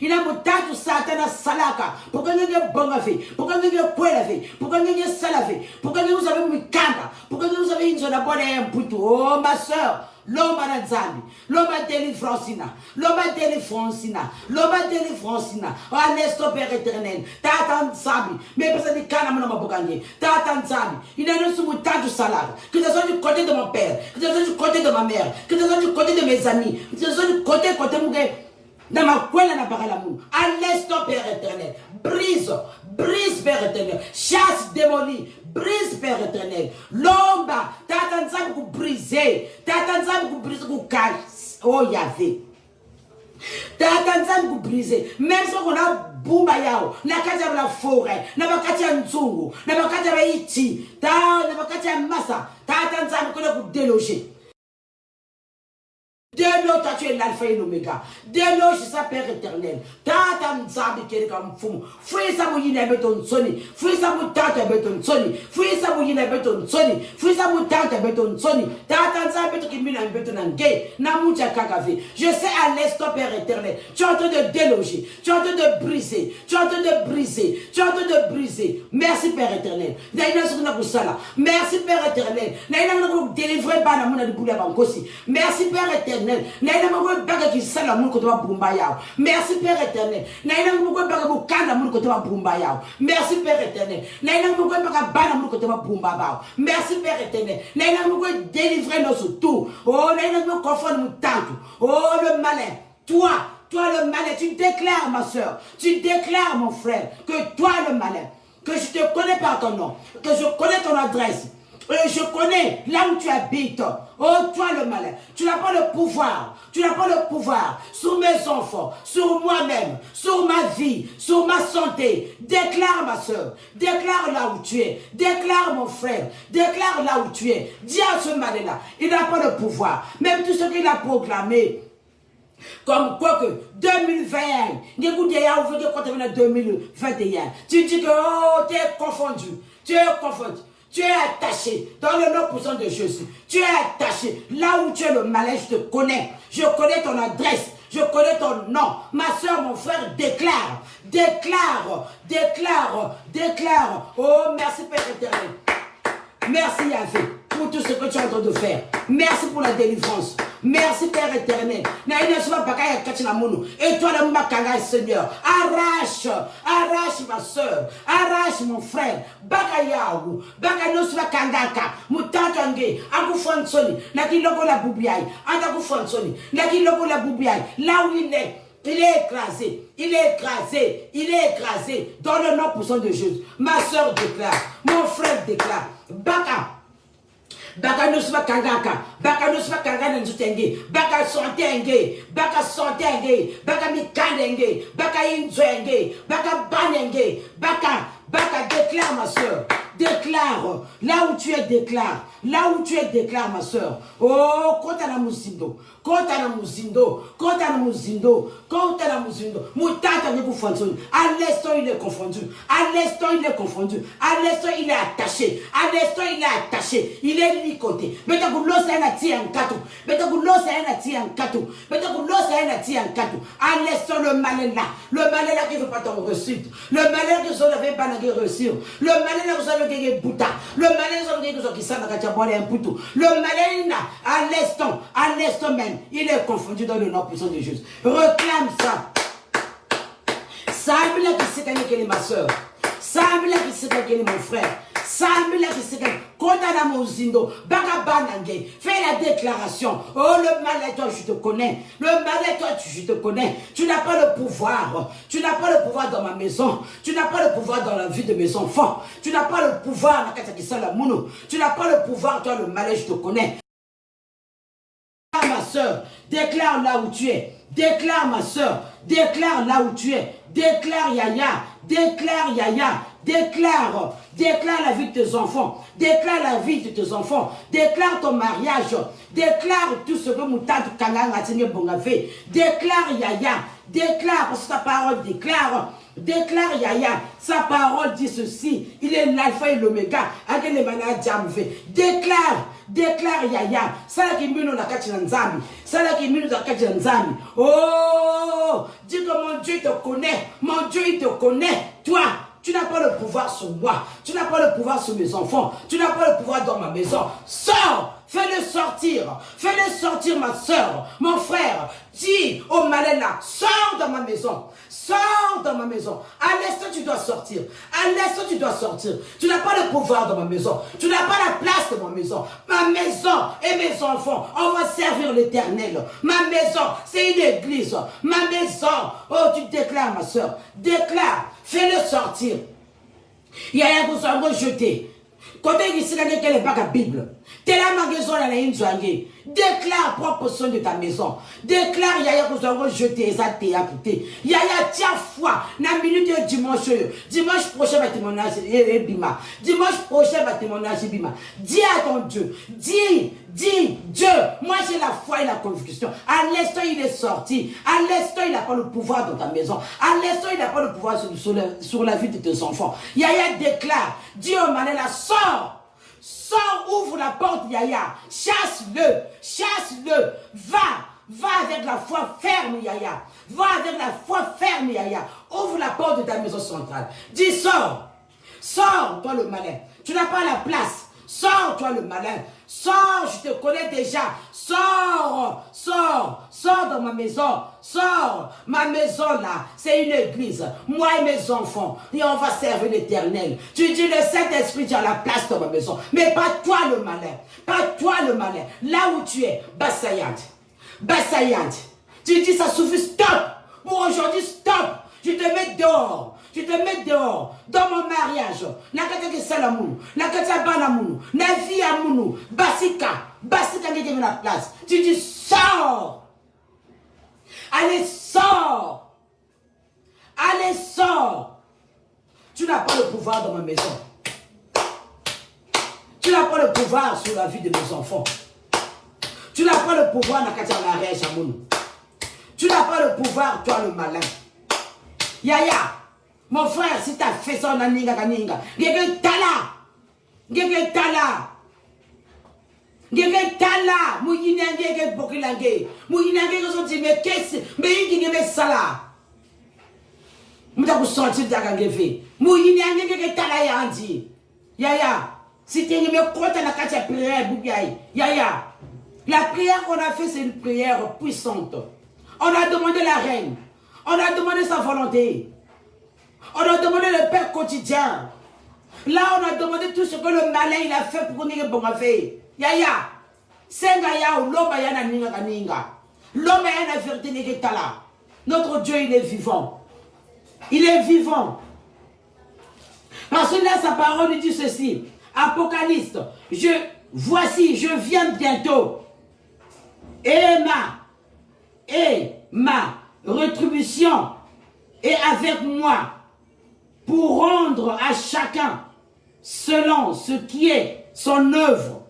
il a mon tatu Satan salaka. Pourquoi vous avez bon fait? Pourquoi vous avez quoi fait? Pourquoi vous avez salavé? Pourquoi vous avez mis kanda? Pourquoi vous avez une zone à boire et un poutou? Oh, ma soeur. L'homme a Nzambi, l'homme a délivrance, l'homme a délivrance, l'homme a délivrance. Oh, l'instant Père éternel, Tata Nzambi, mais personne ne canne à mon abogane. Tata Nzambi, il est dans son tas de salade, que ce soit du côté de mon père, que ce soit du côté de ma mère, que ce soit du côté de mes amis, que ce soit du côté de mon gars. Dans ma coin, n'a pas l'amour. À l'instant, Père éternel, brise, brise, Père éternel, chasse, démolie, brise, Père éternel. L'homme, Tata Nzambi vous briser, Tata Nzambi vous briser, vous casse. Oh, Yahvé. Tata Nzambi vous briser. Même si on a Bumba Yao, na kati ya la forêt, na bakati ya Nzungu, na bakati ya Iti, na bakati ya Massa, Tata Nzambi vous déloger. Déloge, tu es l'alpha et l'oméga. Déloge, ça Père éternel. Tata Nzambi kele comme fou. Fouille ça mouille na beton soni. Fouille ça mouille tata beton soni. Fouille ça mouille na beton soni. Fouille ça mouille tata beton soni. Tata Nzambi beton qui mine na beton angé. Na mouja kakavé. Je sais à l'instant Père éternel. Tu es en train de déloger. Tu es en train de briser. Tu es en train de briser. Tu es en train de briser. Merci Père éternel. Merci Père éternel. Délivrer bana mouna de boula bankosi. Merci Père éternel. Merci Père éternel. Merci Père éternel. Merci Père éternel. Délivrer nos tout. Oh, le malin. Toi le malin, tu déclares ma soeur, tu déclares mon frère que toi le malin, que je te connais par ton nom, que je connais ton adresse. Je connais là où tu habites. Oh, toi le malin, tu n'as pas le pouvoir. Tu n'as pas le pouvoir sur mes enfants, sur moi-même, sur ma vie, sur ma santé. Déclare ma soeur, déclare là où tu es. Déclare mon frère, déclare là où tu es. Dis à ce malin-là, il n'a pas le pouvoir. Même tout ce qu'il a proclamé. Comme quoi que 2021, 2021, tu dis que oh, tu es confondu. Tu es confondu. Tu es attaché dans le nom puissant de Jésus. Tu es attaché. Là où tu es le malin, je te connais. Je connais ton adresse. Je connais ton nom. Ma soeur, mon frère, déclare. Déclare. Déclare. Déclare. Oh, merci Père éternel. Merci Yahvé pour tout ce que tu es en train de faire. Merci pour la délivrance. Merci Père éternel. Et toi le makanga Seigneur. Arrache. Arrache ma soeur. Arrache mon frère. Bakayaou. Bakanos vakangaka. Mutantange. Akufansoni. Naki logo la boubiaï. Antakufansoni. Naki logo la boubiaï. Là où il est. Il est écrasé, il est écrasé, il est écrasé dans le nom puissant de Jésus. Ma soeur déclare, mon frère déclare, Baka. Baka no swa kangaka, baka no swa kangana nzutenge, baka sontenge, baka sontenge, baka mikandenge, baka inzwenge, baka banenge, baka Baka, déclare ma soeur. Déclare. Là où tu es, déclare. Là où tu es, déclare ma soeur. Oh, kota na muzindo. Kota na muzindo. Kota na muzindo. Kota na muzindo. Moutata n'est pas confondu. À l'instant, il est confondu. À l'instant, il est confondu. À l'instant, il est attaché. À l'instant, il est attaché. Il est licoté. Mais t'as voulu ça un ati en katou. Mais t'as voulu ça un ati en katou. Mais t'as voulu ça un ati en katou. À l'instant, le malin là. Le malin là qui ne veut pas t'en reçu. Le malin que vous n'avez pas reçu. Le malin là que vous avez gagné bouta. Le malin que vous avez gagné qui s'en a gagné un poutou. Le malin là, à l'instant même, il est confondu dans le nom puissant de Jésus. Reclame ça. Samble qui sait qu'elle est ma soeur. Samble qui sait qu'elle est mon frère. Samble qui sait qu'elle est Kondana Mozindo. Bagabanange. Fais la déclaration. Oh, le malin, toi, je te connais. Le malin, toi, je te connais. Tu n'as pas le pouvoir. Tu n'as pas le pouvoir dans ma maison. Tu n'as pas le pouvoir dans la vie de mes enfants. Tu n'as pas le pouvoir. Tu n'as pas le pouvoir, toi, le malin, je te connais. Ma soeur, déclare là où tu es. Déclare ma soeur, déclare là où tu es. Déclare Yaya, déclare Yaya, déclare la vie de tes enfants. Déclare la vie de tes enfants. Déclare ton mariage. Déclare tout ce que Moutad Kangang a tenu Bongafé. Déclare Yaya, déclare, parce que ta parole déclare. Déclare Yaya, sa parole dit ceci. Il est l'alpha et l'oméga. Déclare Yaya. Ça qui mine la kachinanzami. Ça qui mine la kachinanzami. Oh, dis que mon Dieu te connaît. Mon Dieu il te connaît. Toi, tu n'as pas le pouvoir sur moi. Tu n'as pas le pouvoir sur mes enfants. Tu n'as pas le pouvoir dans ma maison. Sors. Fais-le sortir. Fais-le sortir, ma soeur, mon frère. Dis au malin là, sors dans ma maison. Sors dans ma maison. À l'instant, tu dois sortir. À l'instant, tu dois sortir. Tu n'as pas le pouvoir dans ma maison. Tu n'as pas la place de ma maison. Ma maison et mes enfants, on va servir l'Éternel. Ma maison, c'est une église. Ma maison, oh, tu déclares, ma soeur. Déclare. Fais-le sortir. Il y a un besoin de jeter. Quand tu dis qu'elle n'est pas la Bible, tu es la maison à la Inzouangé. Déclare propre son de ta maison. Déclare Yaya que vous avez jeté ça t'es apputé. Yaya tiens foi. Na minute de dimanche. Dimanche prochain va témoignage et bima. Dimanche prochain va témoignage et bima. Dis à ton Dieu. Dis Dieu. Moi j'ai la foi et la conviction. À l'instant il est sorti. À l'instant il n'a pas le pouvoir dans ta maison. À l'instant il n'a pas le pouvoir sur la vie de tes enfants. Yaya déclare. Dis au malin là, sors. Sors, ouvre la porte, Yaya. Chasse-le. Chasse-le. Va avec la foi ferme, Yaya. Va avec la foi ferme, Yaya. Ouvre la porte de ta maison centrale. Dis, sors. Sors, toi le malin. Tu n'as pas la place. Sors, toi le malin. Sors, je te connais déjà. Sors, dans ma maison. Sors, ma maison là, c'est une église. Moi et mes enfants, et on va servir l'Éternel. Tu dis le Saint-Esprit, tu as la place dans ma maison. Mais pas toi le malin. Pas toi le malin. Là où tu es, Bassayant. Tu dis ça suffit, stop. Pour aujourd'hui, stop. Je te mets dehors. Je te mets dehors, dans mon mariage. Nakatake salamou, nakata banamou, navi amounou, basika qui est la place. Tu dis sors. Allez, sors. Allez, sors. Tu n'as pas le pouvoir dans ma maison. Tu n'as pas le pouvoir sur la vie de mes enfants. Tu n'as pas le pouvoir nakata mariage amounou. Tu n'as pas le pouvoir, toi le malin. Yaya. Mon frère, si tu as fait ça, on a ninga. Gege tala. Mouyinange, bokilange. Mouyinange, ils ont dit, mais qu'est-ce mais il y a ça. Mouta vous sortir d'Agangefe. Mouyinange, gege tala yandi. Yaya, si tu me comptes la carte de prière, Boubiaï. Yaya, la prière qu'on a fait, c'est une prière puissante. On a demandé la reine. On a demandé sa volonté. On a demandé le Père quotidien. Là, on a demandé tout ce que le malin il a fait pour nous bon fait. Yaya, Sengaya ou l'homme yana ninga. L'homme yana vérité negetala. Notre Dieu, il est vivant. Il est vivant. Parce que là, sa parole nous dit ceci. Apocalypse. Voici, je viens bientôt. Et ma rétribution est avec moi. pour rendre à chacun selon ce qui est son œuvre.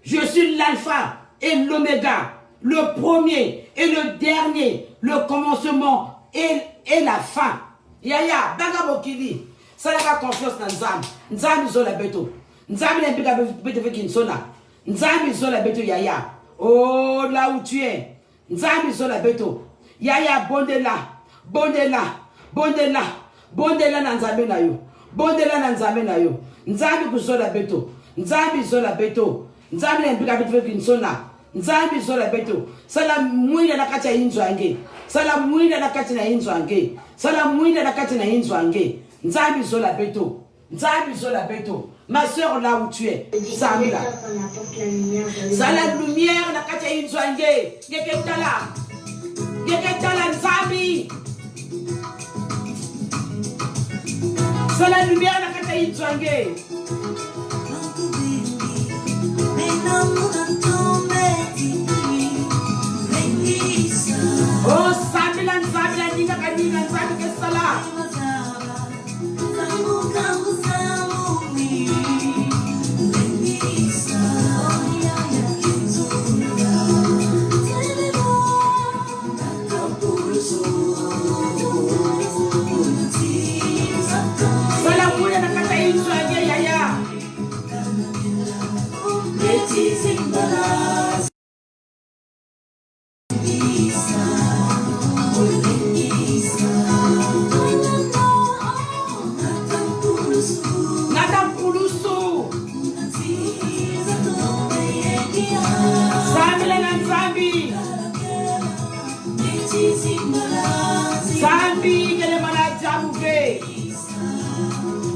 Je suis l'alpha et l'oméga, le premier et le dernier, le commencement et la fin. Yaya, daga bokili. Ça n'a pas confiance dans Nzambi. Nzambi zola beto. Nzambi n'a pas beto avec Kinsona. Nzambi zola beto yaya. Oh, là où tu es. Nzambi zola beto. Yaya, bondela. Bondela. Bondela. Bondela na Nzambi na yo. Bondela na Nzambi na yo. Nzambi kuzola beto. Nzambi zola beto. Nzambi n'a pas beto avec Kinsona. Nzambi zola beto. Sala mwina na kati ya inzwange. Sala mwina na kati na inzwange. Sala mwina na kati na inzwange. Nzambi zola beto. Nzambi zola beto. Ma soeur là où tu es. Samila. Sala lumière na kati ya inzwange. Geketala. Geketala Nzambi. Sala lumière na kati ya inzwange. Oh, Samila Nzambi, Nina Kanina Nzambi Kesala. Sala Mouya Nakata Inzwange Yaya.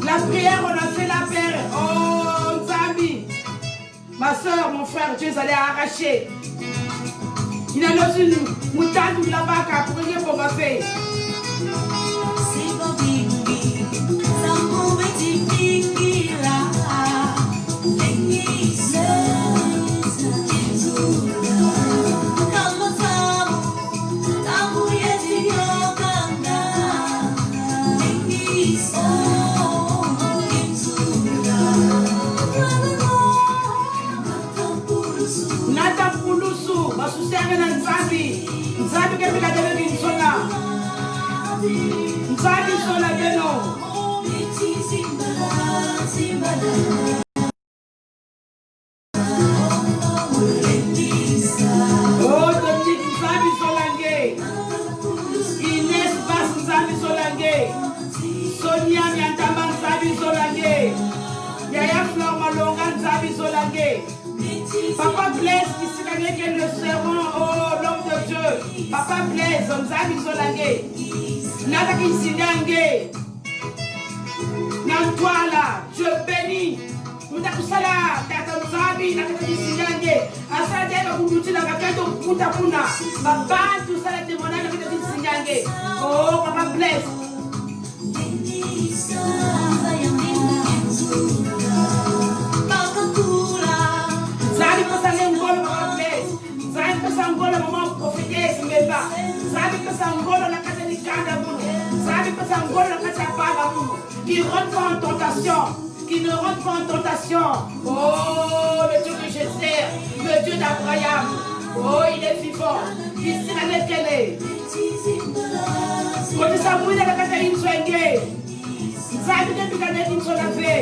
La prière, on a fait la paix. Oh, Nzambi. Ma soeur, mon frère, Dieu allait arracher. Il a reçu une moutarde ou la vaca pour rien pour ma fille. Nzambi ke pika dele binsona. Nzambi sola beno. Oh, Dominique Nzambi solange. Inès Bass Nzambi solange. Sonia Miantama Nzambi solange. Yaya Flor Malonga Nzambi solange. Papa Blaise qui se gagne que le serment, oh l'homme de Dieu. Papa Blaise, Nzambi solange. Nada qui sinyange. Nantwala, Dieu béni. Mutakusala, tata Nzambi, nada qui sinyange. Asade ka kuduti na kaketo mutapuna. Papa tout ça le témoignage nada qui sinyange. Oh Papa Blaise. Zabi pesa ngolo Papa Blaise. Zabi pesa ngolo maman prophétesse Meba. Zabi pesa ngolo na kata ni kanda muno. Zabi pesa ngolo na kata baba muno. Qui rentre pas en tentation. Qui ne rentre pas en tentation. Oh, le Dieu que je sers. Le Dieu d'Abraham. Oh, il est vivant. Il sera lequel. Quand ça mouille dans la kata inzwenge. Zabi de bigane inzwenge.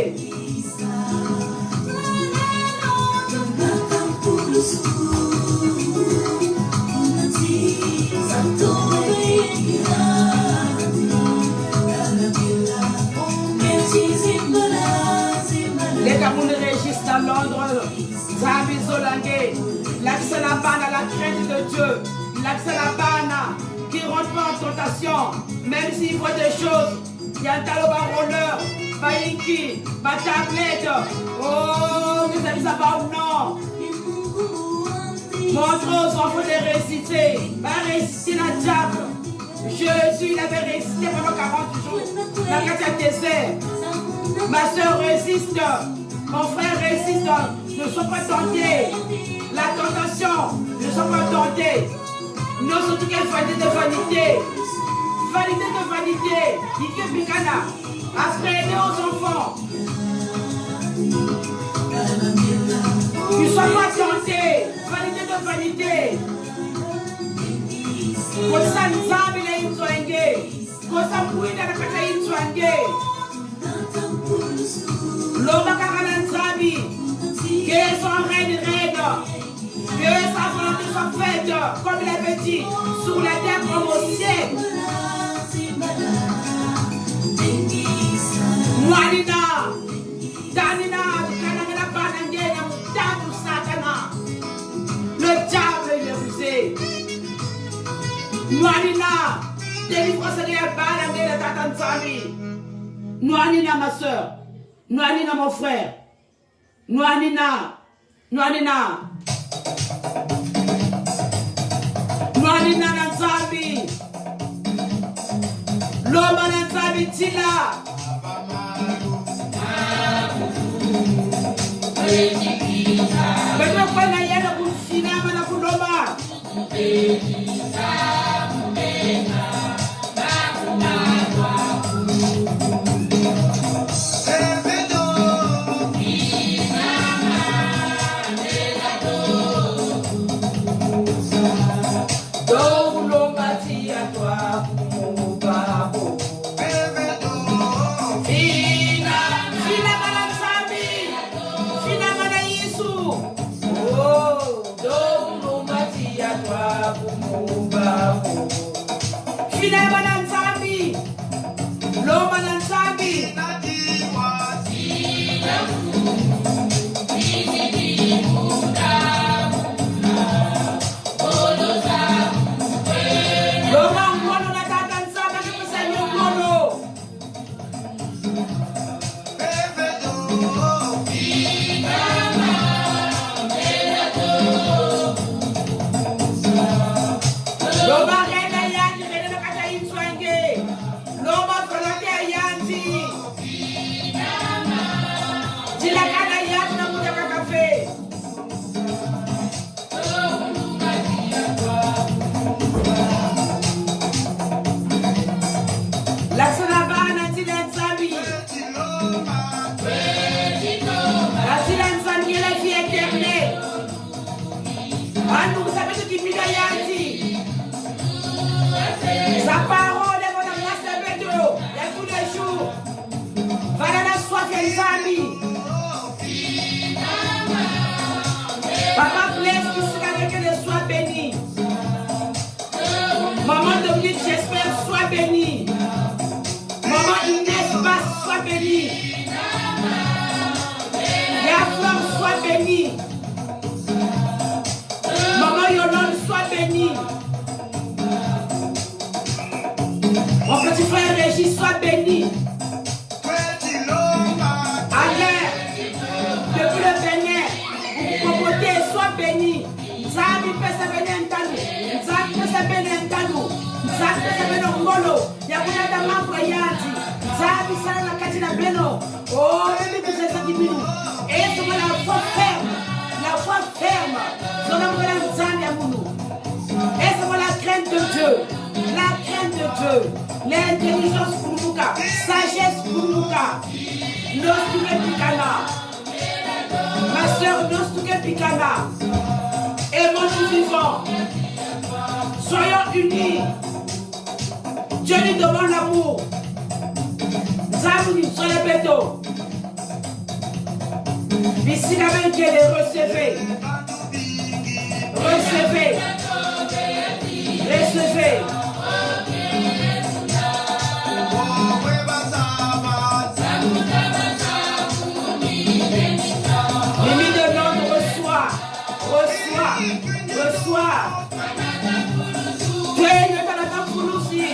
Les Cameroun registres dans Londres, Nzambi Zolange, l'accès la bana, la crainte de Dieu, l'accès la bana, qui rentre pas en tentation, même s'il voit des choses, il y a un taloba roller, Baïki, ma tablette, oh, nous avons ça pas ou non. Montre aux enfants de réciter, va réciter la diable. Jésus, il avait récité pendant 40 jours, la carte désert. Ma soeur résiste, mon frère résiste, ne sois pas tentés. La tentation, ne sois pas tentés. Non, surtout quelle vanité de vanité. Vanité de vanité. Ike Bikana. Après, aider aux enfants. Qu'ils ne soient pas tentés. Vanité de vanité. Kosa nzambi na inzwange. Kosa mwina na kata inzwange. L'homme kakana nzambi. Que son règne règne. Que sa volonté soit faite, comme il avait dit, sur la terre comme au ciel. Mwanina, Danina, Kanamena Banangena, Mutamu Satana. Le diable est rusé. Mwanina, délivre Seigneur Banangena Tatanzami. Mwanina, ma soeur. Mwanina, mon frère. Mwanina, Mwanina. Mwanina Nanzami. Loma Nanzami Tila. Bagaimana kau nak yang aku sini mana aku loma? Sa parole est mon amour, c'est tous les jours. Voilà la soif et les amis. Papa Blaise, qui sera avec elle, soit béni. Maman Dominique, j'espère, soit béni. Maman Inès Basse, soit béni. Yaflor, soit béni. Maman Yolande, soit béni. Mon petit frère Régis, soit béni. Alain, depuis le Bénin, pour côté, sois béni. Nzambi pesa béni entanu. Nzambi pesa béni entanu. Nzambi pesa béni ngolo. Yakuna da mambo yati. Nzambi sana na kati na beno. Oh, même que c'est ça qui minu. Et c'est la foi ferme. La foi ferme. Son amour est Nzambi amunu. Et c'est la crainte de Dieu. La crainte de Dieu. L'intelligence pour nous, sagesse pour nous, Nostuke Pikana, ma soeur Nostuke Pikana, aimons-nous vivants, soyons unis, Dieu nous demande l'amour, Zamouni, sur les bétos, ici la main qu'elle est recevée, recevez, recevez. Reçois. Dieu est dans la table pour nous aussi.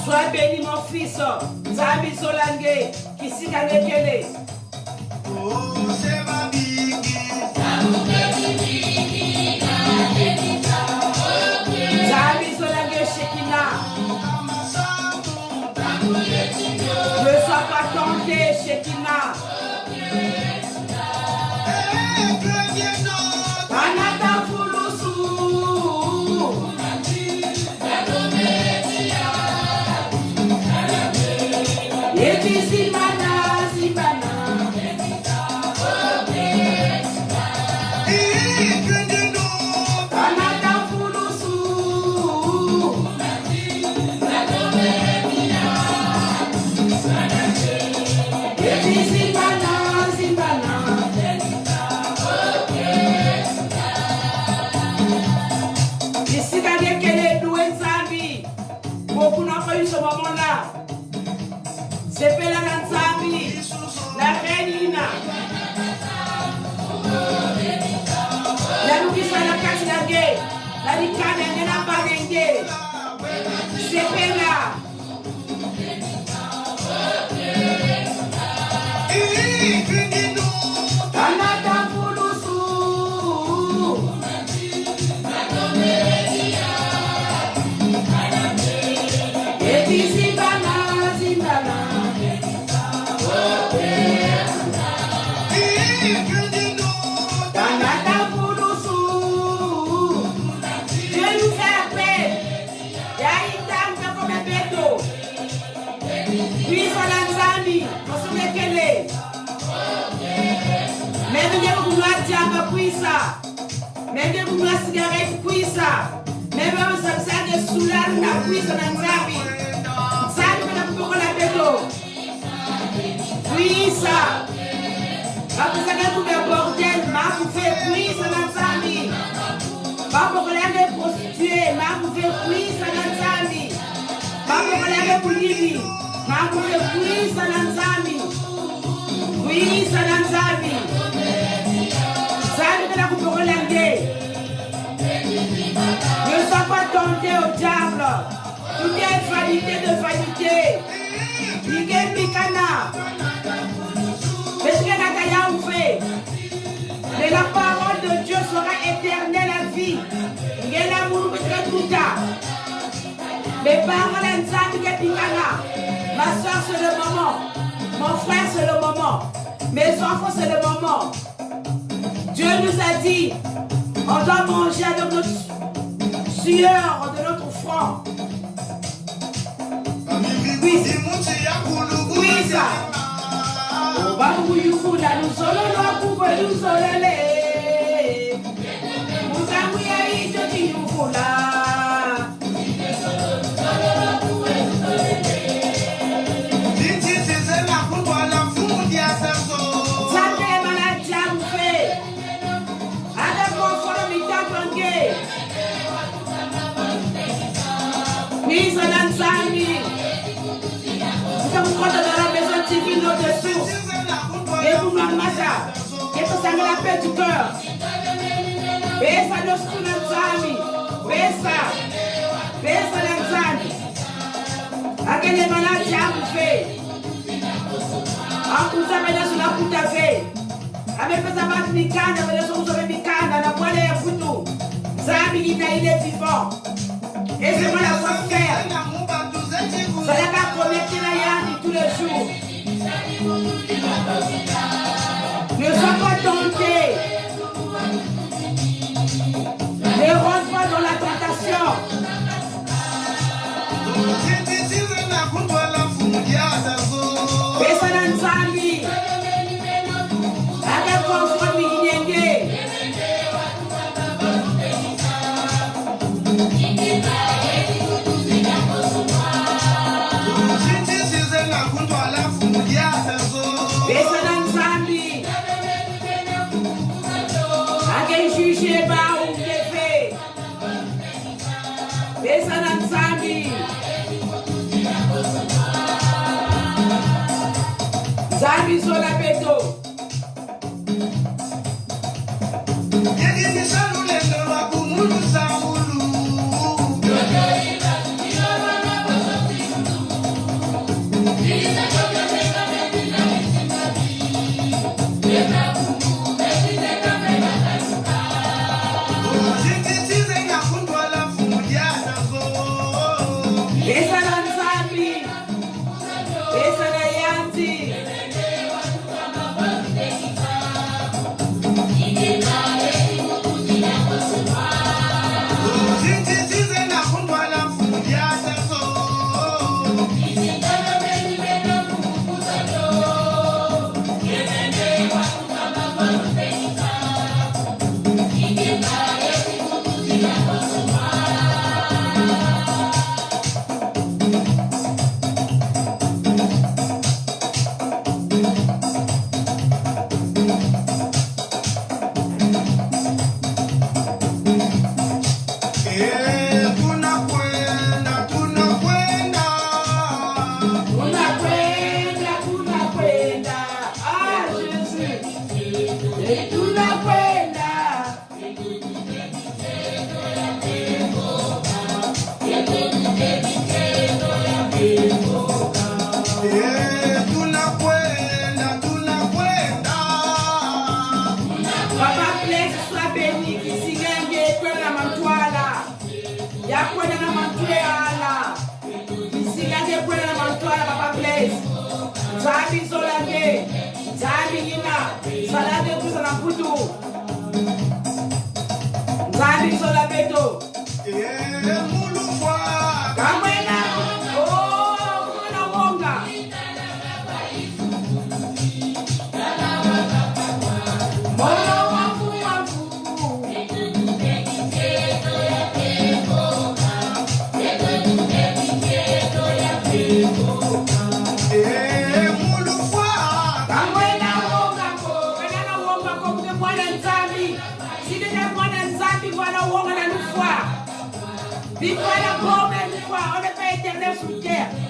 Sois béni mon fils, Nzambi Solange, qui s'y gagne. Nzambi Zolange Shekina. Ne sois pas tenté, Shekina. Anata Fulusu. Eti Zibana, Zibana. Anata Fulusu. Eti Zibana, Zibana. Ici, Daniel, quel est doué Nzambi. Beaucoup n'ont pas eu ce moment-là. C'est Pela Nzambi, la reine Ina. La Louisa, la Katinage, la Rikane, la Banenge. C'est Pela. Anata Fulusu. Eti Zibana, Zibana. Anata Fulusu. Dieu nous fait la paix. Yaïta, comme un béto. Puis ça Nzambi, on se met qu'elle est. Même des vous noir diable puissa. Même des vous noir cigarette puissa. Même on s'absente de soulard na puissa Nzambi. Nzambi na pour la béto. Puissa. Parce que tout le bordel m'a fait puissa Nzambi. Pas pour les prostituées, m'a fait puissa Nzambi. Pas pour les boulibi, m'a fait puissa Nzambi. Puissa Nzambi. Nzambi na pour l'aider. Ne sois pas tenté au diable. Tout est vanité de vanité. Miguel Mikana. Mais la parole de Dieu sera éternelle à vie. Les paroles Nzambi Mikana. Ma soeur, c'est le moment. Mon frère, c'est le moment. Mes enfants, c'est le moment. Dieu nous a dit, on doit manger avec notre sueur de notre front. Oui, ça. Oui, ça Nzambi. Nous sommes dans la maison divine de source. Et vous m'en massa. Et ça me la paix du cœur. Et ça nous sous Nzambi. Et ça Nzambi. À quel est malade, j'ai fait. En tout ça, maintenant, sur la route à fait. Avec ça, va Mikanda, mais les autres sont Mikanda, la poêle est foutu. Nzambi, il est vivant. Et c'est moi la voie faire. Ça n'a qu'à connecter la yann tous les jours. Ne sois pas tenté. Ne rentre pas dans la tentation. Et ça dans Nzambi. Avec confort Mignenge. Besa na Nzambi. Ake juge ba ou kefe. Besa na Nzambi. Nzambi sola beto.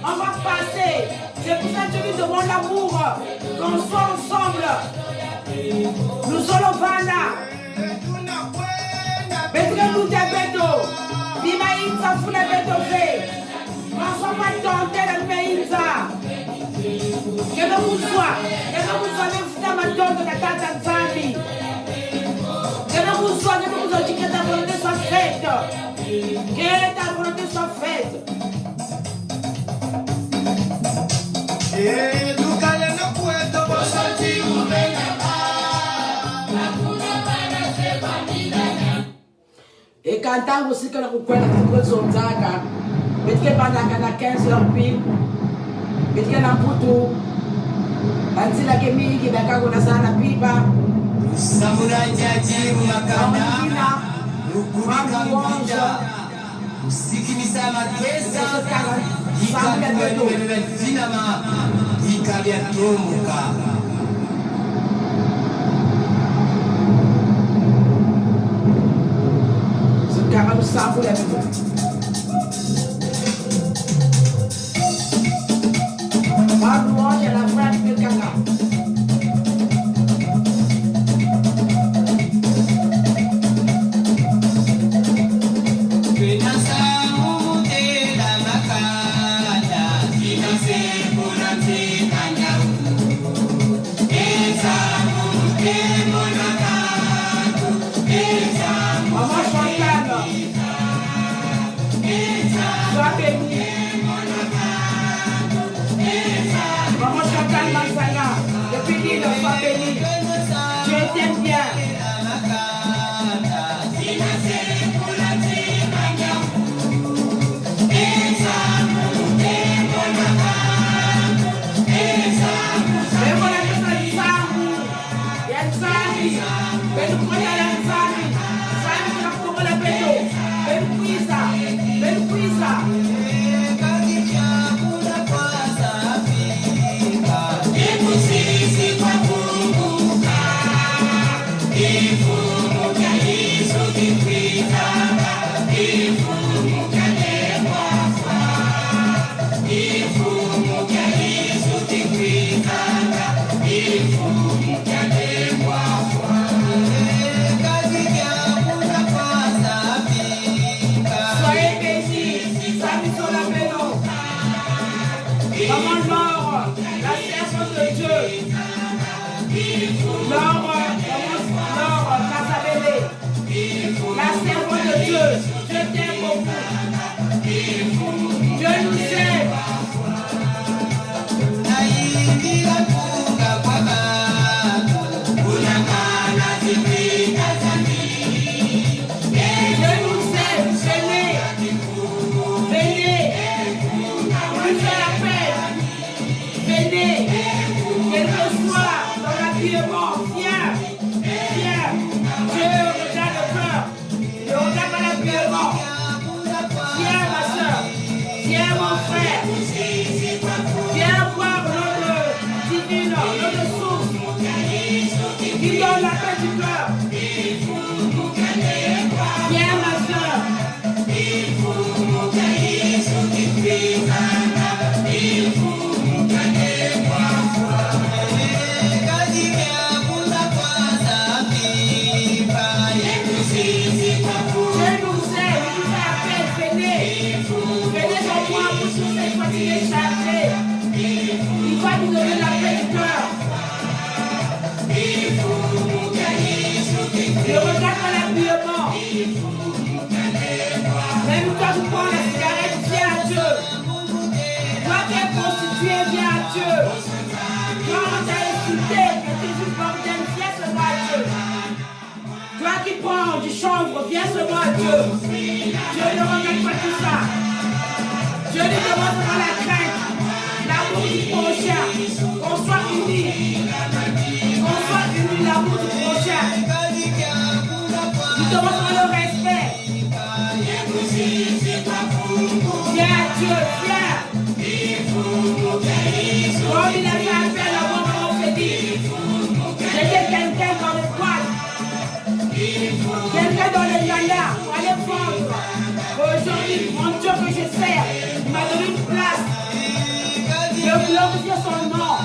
On va passer. C'est pour ça que je lui demande l'amour. Qu'on soit ensemble. Nous allons vana. Petre nous beto. Bima inza funa beto fe. François pas tenter le meinza. Que nous soit. Que nous soit même funa matonto na tata nzambi. Que nous soit que nous soit que ta volonté soit faite. Que ta volonté soit faite. Et quand on aussi que nous pouvons nous zonzaka, peut-être pendant na 15 heures pile, peut-être na putu, anzila kemi ki baka kuna sana pipa, samurai jaji makanda, nukumika usikimisa makesa, ikabebe finama, ikabya tomuka. Car nous savons la vie. Ma louange est la frappe de caca. Viens seulement à Dieu. Dieu ne regarde pas tout ça. Dieu lui demande seulement la crainte, l'amour du prochain, qu'on soit unis. Qu'on soit unis, l'amour du prochain. Nous demandons seulement le respect. Viens à Dieu, viens. Comme il a fait appel à moi, on s'est dit. J'étais quelqu'un dans le quad. Quelqu'un dans le yanda pour aller vendre. Aujourd'hui, mon Dieu que je sers, il m'a donné une place. Je glorifie son nom.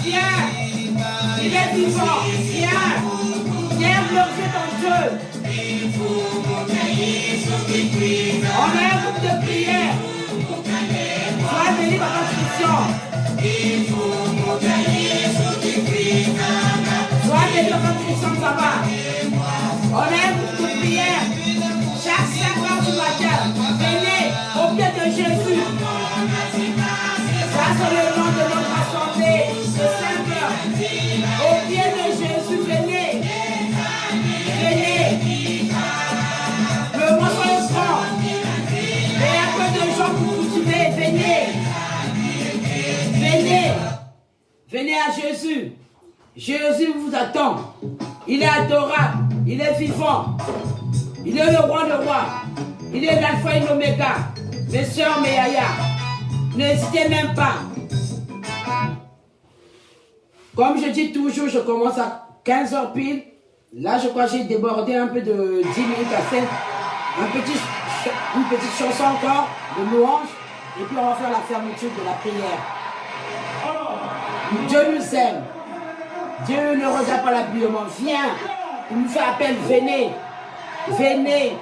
Viens. Il est vivant. Viens. Viens glorifier ton Dieu. On a un groupe de prière. Sois béni par l'instruction. Sois béni par l'instruction, ça va. On a un groupe de prière. Chaque 5 heures du matin, venez au pied de Jésus. Ça, c'est le nom de notre assemblée de 5 heures. Au pied de Jésus, venez. Venez. Le mot soit le grand. Et un peu de gens pour cultiver. Venez. Venez. Venez à Jésus. Jésus vous attend. Il est adorable. Il est vivant. Il est le roi de rois. Il est l'alpha et l'oméga. Mes soeurs, mes yaya, n'hésitez même pas. Comme je dis toujours, je commence à 15h pile. Là, je crois que j'ai débordé un peu de 10 minutes à faire une petite chanson encore de louange. Et puis on va faire la fermeture de la prière. Dieu nous aime. Dieu ne regarde pas l'habillement. Viens. Il nous fait appel. Venez. Venez.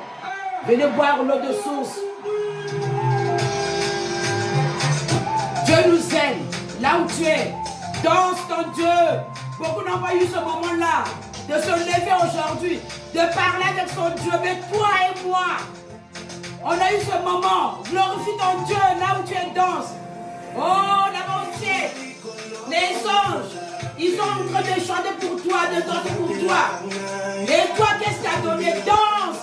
Venez boire l'eau de source. Dieu nous aime. Là où tu es. Danse ton Dieu. Beaucoup n'ont pas eu ce moment-là. De se lever aujourd'hui. De parler avec son Dieu. Mais toi et moi. On a eu ce moment. Glorifie ton Dieu. Là où tu es, danse. Oh, là-bas aussi. Les anges. Ils sont en train de chanter pour toi, de danser pour toi. Et toi, qu'est-ce que tu as donné? Danse!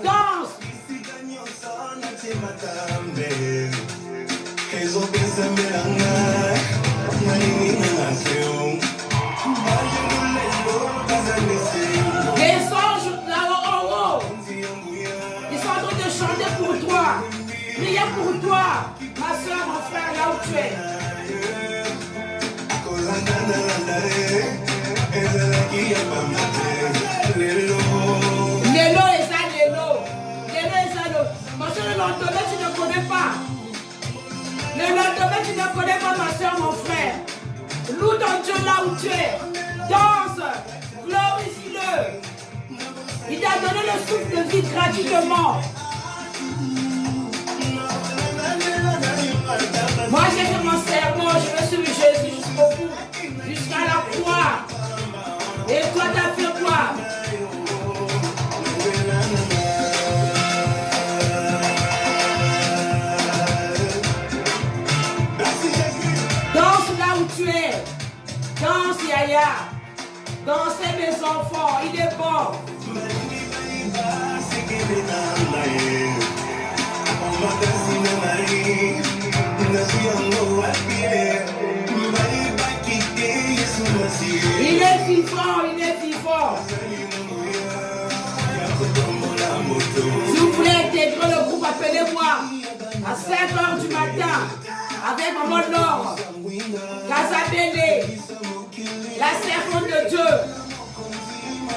Danse! Les anges là-haut en haut, ils sont en train de chanter pour toi. Priez pour toi, ma soeur, mon frère, là où tu es. Lélo et ça, Lélo. Lélo et ça, Lélo. Ma soeur, le lendemain, tu ne connais pas. Le lendemain, tu ne connais pas, ma soeur, mon frère. Loue ton Dieu là où tu es. Danse. Glorifie-le. Il t'a donné le souffle de vie gratuitement. Moi, j'ai fait mon serment. Je me suis Jésus jusqu'au bout. Jusqu'à la croix. Et toi, t'as fait quoi? Danse là où tu es. Danse, Yaya. Dansez, mes enfants. Il est bon. Il est vivant, il est vivant. Si vous voulez intégrer le groupe, appelez-moi à 5h du matin avec Maman Laure, Casabelle, la servante de Dieu.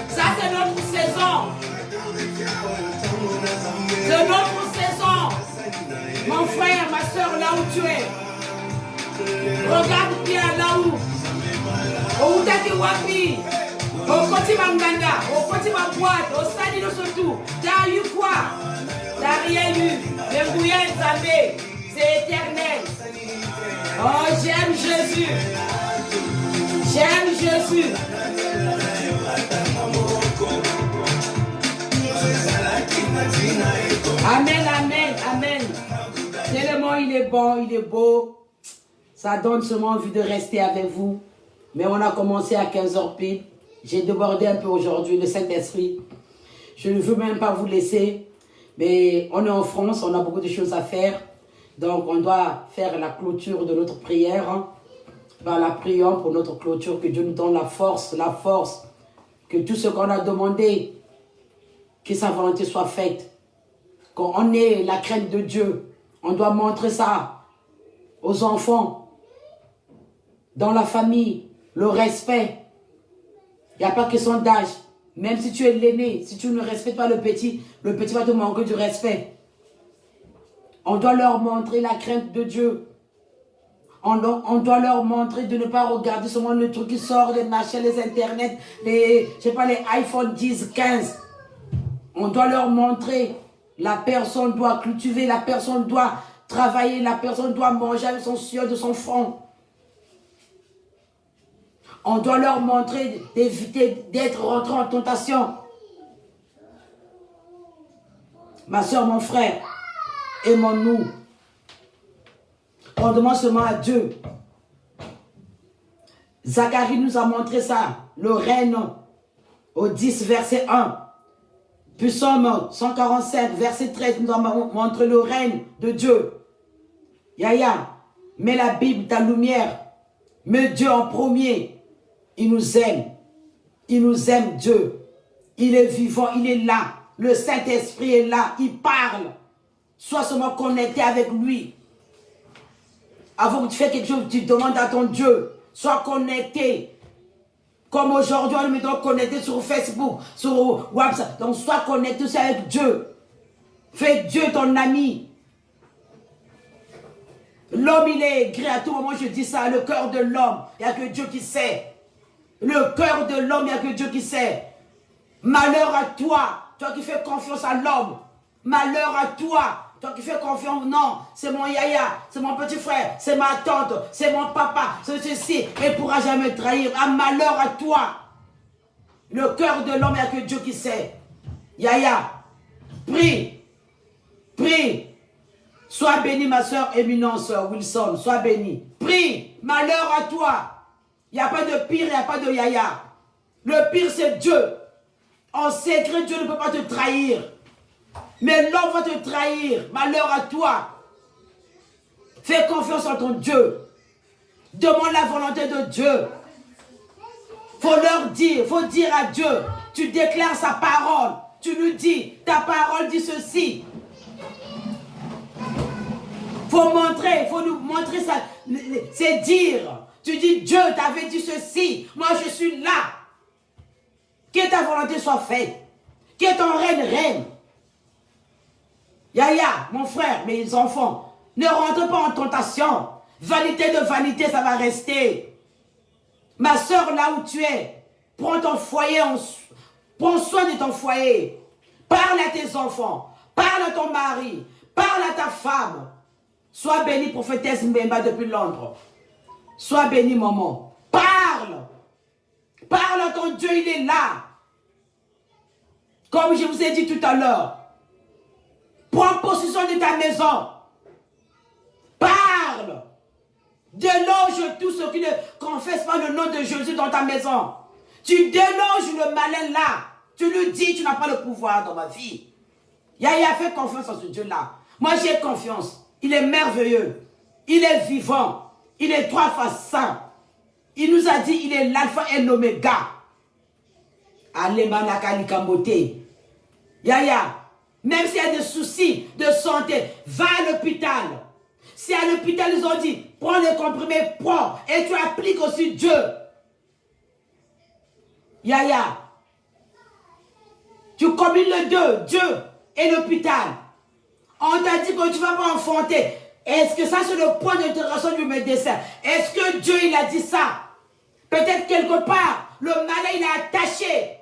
Ça, c'est notre saison. C'est notre saison. Mon frère, ma soeur, là où tu es. Regarde bien là où. Au Utaki Wapi. Au Koti Manganda. Au Koti Mabouad. Au Stade surtout. T'as eu quoi? T'as rien eu. Le Gouyen Zambé. C'est éternel. Oh, j'aime Jésus. J'aime Jésus. Amen, amen, amen. Tellement il est bon, il est beau. Ça donne seulement envie de rester avec vous. Mais on a commencé à 15h pile. J'ai débordé un peu aujourd'hui, le Saint-Esprit. Je ne veux même pas vous laisser. Mais on est en France, on a beaucoup de choses à faire. Donc on doit faire la clôture de notre prière. Par la prière pour notre clôture, que Dieu nous donne la force. Que tout ce qu'on a demandé, que sa volonté soit faite. Qu'on ait la crainte de Dieu. On doit montrer ça aux enfants, dans la famille, le respect. Il n'y a pas question d'âge. Même si tu es l'aîné, si tu ne respectes pas le petit va te manquer du respect. On doit leur montrer la crainte de Dieu. On doit leur montrer de ne pas regarder seulement le truc qui sort, les machins, les internets, les iPhone 10, 15. On doit leur montrer, la personne doit cultiver, la personne doit travailler, la personne doit manger avec son sueur de son front. On doit leur montrer d'éviter d'être rentré en tentation. Ma soeur, mon frère, aimons-nous. On demande seulement à Dieu. Zacharie nous a montré ça. Le règne au 10, verset 1. Puis Psaume 145, verset 13, nous a montré le règne de Dieu. Yaya, mets la Bible, ta lumière. Mets Dieu en premier. Il nous aime. Il nous aime, Dieu. Il est vivant, il est là. Le Saint-Esprit est là, il parle. Sois seulement connecté avec lui. Avant que tu fasses quelque chose, tu demandes à ton Dieu. Sois connecté. Comme aujourd'hui, on est maintenant connecté sur Facebook, sur WhatsApp. Donc, sois connecté aussi avec Dieu. Fais Dieu ton ami. L'homme, il est aigri. À tout moment, je dis ça. Le cœur de l'homme, il n'y a que Dieu qui sait. Le cœur de l'homme, il n'y a que Dieu qui sait. Malheur à toi, toi qui fais confiance à l'homme. Malheur à toi, toi qui fais confiance. Non, c'est mon yaya, c'est mon petit frère, c'est ma tante, c'est mon papa, c'est ceci. Et ne pourra jamais trahir. Ah, malheur à toi. Le cœur de l'homme, il n'y a que Dieu qui sait. Yaya, prie. Prie. Sois béni, ma soeur éminence Wilson. Sois béni. Prie. Malheur à toi. Il n'y a pas de pire, il n'y a pas de yaya. Le pire, c'est Dieu. En secret, Dieu ne peut pas te trahir. Mais l'homme va te trahir. Malheur à toi. Fais confiance en ton Dieu. Demande la volonté de Dieu. Faut leur dire, faut dire à Dieu. Tu déclares sa parole. Tu lui dis, ta parole dit ceci. Faut montrer, faut nous montrer ça. C'est dire. Tu dis, Dieu t'avait dit ceci. Moi, je suis là. Que ta volonté soit faite. Que ton règne règne. Yaya, mon frère, mes enfants, ne rentre pas en tentation. Vanité de vanité, ça va rester. Ma soeur, là où tu es, prends ton foyer, prends soin de ton foyer. Parle à tes enfants. Parle à ton mari. Parle à ta femme. Sois bénie, prophétesse Mbemba depuis Londres. Sois béni, maman. Parle. Parle à ton Dieu, il est là. Comme je vous ai dit tout à l'heure. Prends possession de ta maison. Parle. Déloge tout ce qui ne confesse pas le nom de Jésus dans ta maison. Tu déloges le malin là. Tu lui dis, tu n'as pas le pouvoir dans ma vie. Yaya, fais confiance en ce Dieu-là. Moi, j'ai confiance. Il est merveilleux. Il est vivant. Il est 3 fois saint. Il nous a dit, il est l'alpha et l'oméga. Yaya, même s'il y a des soucis de santé, va à l'hôpital. Si à l'hôpital, ils ont dit, prends les comprimés, prends. Et tu appliques aussi Dieu. Yaya, tu combines les deux, Dieu et l'hôpital. On t'a dit que tu ne vas pas enfanter. Est-ce que ça, c'est le point d'interrogation du médecin? Est-ce que Dieu, il a dit ça? Peut-être quelque part, le malin, il a attaché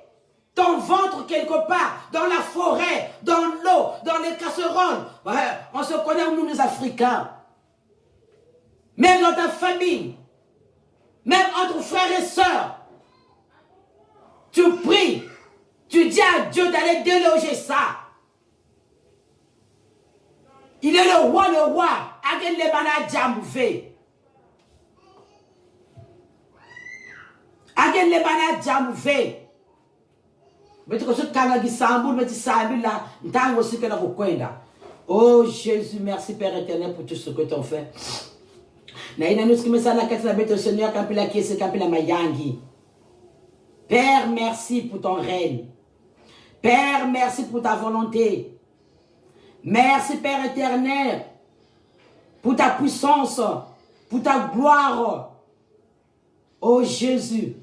ton ventre quelque part, dans la forêt, dans l'eau, dans les casseroles. Ouais, on se connaît, nous, les Africains. Même dans ta famille, même entre frères et sœurs. Tu pries, tu dis à Dieu d'aller déloger ça. Il est le roi. Agen le bana djamouvé. Agen le bana djamouvé. Oh Jésus, merci Père éternel pour tout ce que tu as fait. Père, merci pour ton règne. Père, merci pour ta volonté. Merci Père éternel pour ta puissance, pour ta gloire. Oh Jésus.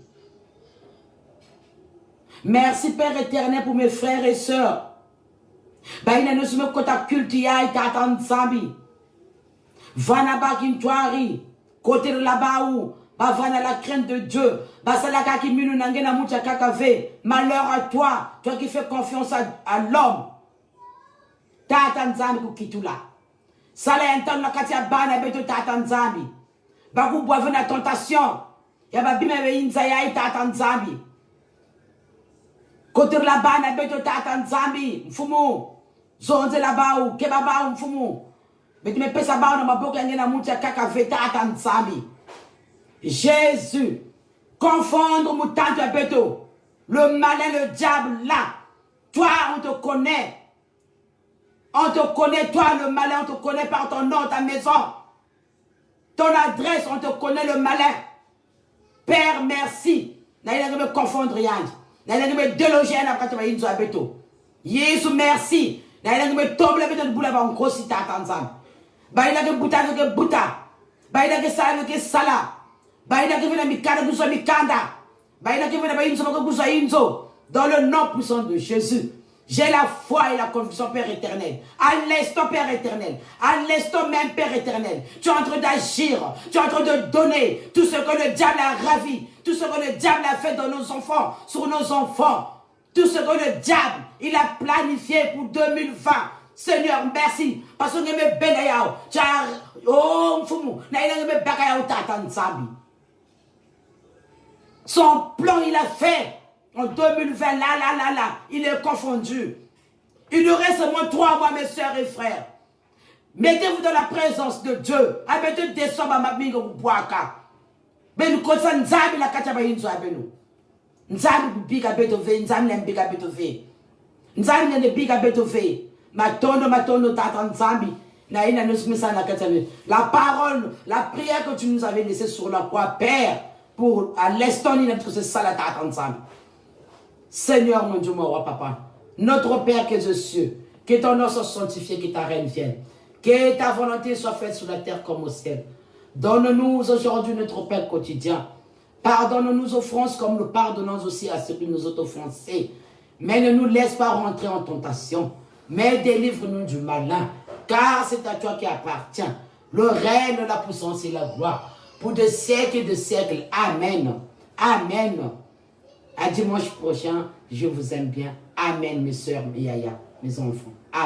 Merci Père éternel pour mes frères et sœurs. Baina nous me kota cultia et tatan zambi. Vana bakintwari. Côté de là-bas où. Bavana la crainte de Dieu. Basalaka ki minu nangena mucha kakave. Malheur à toi. Toi qui fais confiance à l'homme. Tatan zambi kukitula. Sala enton la katia bana beto tatan zambi. Baku boive na tentation. Yababime be inzaya et tatan zambi. Côté de là-bas, na beto tatan zambi, mfumu. Zonze là-bas ou kebaba mfumu. Mais tu me pèses là-bas, on m'a beaucoup na mucha kaka veta tatan zambi. Jésus, confondre mon tante beto. Le malin, le diable là. Toi, on te connaît. On te connaît, toi, le malin, on te connaît par ton nom, ta maison. Ton adresse, on te connaît, le malin. Père, merci. N'a pas me confondre, Yann. N'a pas me déloger à la inzo abeto. Jésus, merci. N'a pas me tomber avec le boula en gros si t'as tanzam. Baïla que buta avec buta. Baïla que sala avec sala. Baïla que vena mikanda que soit mikanda. Baïla que vena baïnzo que soit inzo. Dans le nom puissant de Jésus. J'ai la foi et la conviction, Père éternel. À l'instant, Père éternel. À l'instant même, Père éternel. Tu es en train d'agir. Tu es en train de donner tout ce que le diable a ravi. Tout ce que le diable a fait dans nos enfants, sur nos enfants. Tout ce que le diable, il a planifié pour 2020. Seigneur, merci. Parce que me benayao. Tu as... Oh, mfumu. Naïla me bakayao tatan sabi. Son plan, il a fait. En 2020, là, il est confondu. Il nous reste seulement 3 mois, mes soeurs et frères. Mettez-vous dans la présence de Dieu. Mettez décembre à ma bingo boaka. Ben nous connaissons Nzambi la kachaba inzo abenu. Nzambi biga betove, Nzambi biga betove. Nzambi ne biga betove. Matondo tata Nzambi. Na ina nous misa na kachaba. La parole, la prière que tu nous avais laissée sur la croix, Père, pour à l'instant il notre c'est ça la tata Nzambi. Seigneur mon Dieu, mon roi papa, notre Père qui est aux cieux, que ton nom soit sanctifié, que ta règne vienne, que ta volonté soit faite sur la terre comme au ciel. Donne-nous aujourd'hui notre Père quotidien. Pardonne-nous nos offenses comme nous pardonnons aussi à ceux qui nous ont offensés. Mais ne nous laisse pas rentrer en tentation, mais délivre-nous du malin, car c'est à toi qui appartient le règne, la puissance et la gloire, pour de siècles et de siècles. Amen. Amen. À dimanche prochain, je vous aime bien. Amen, mes soeurs, mes yaya, mes enfants. Amen.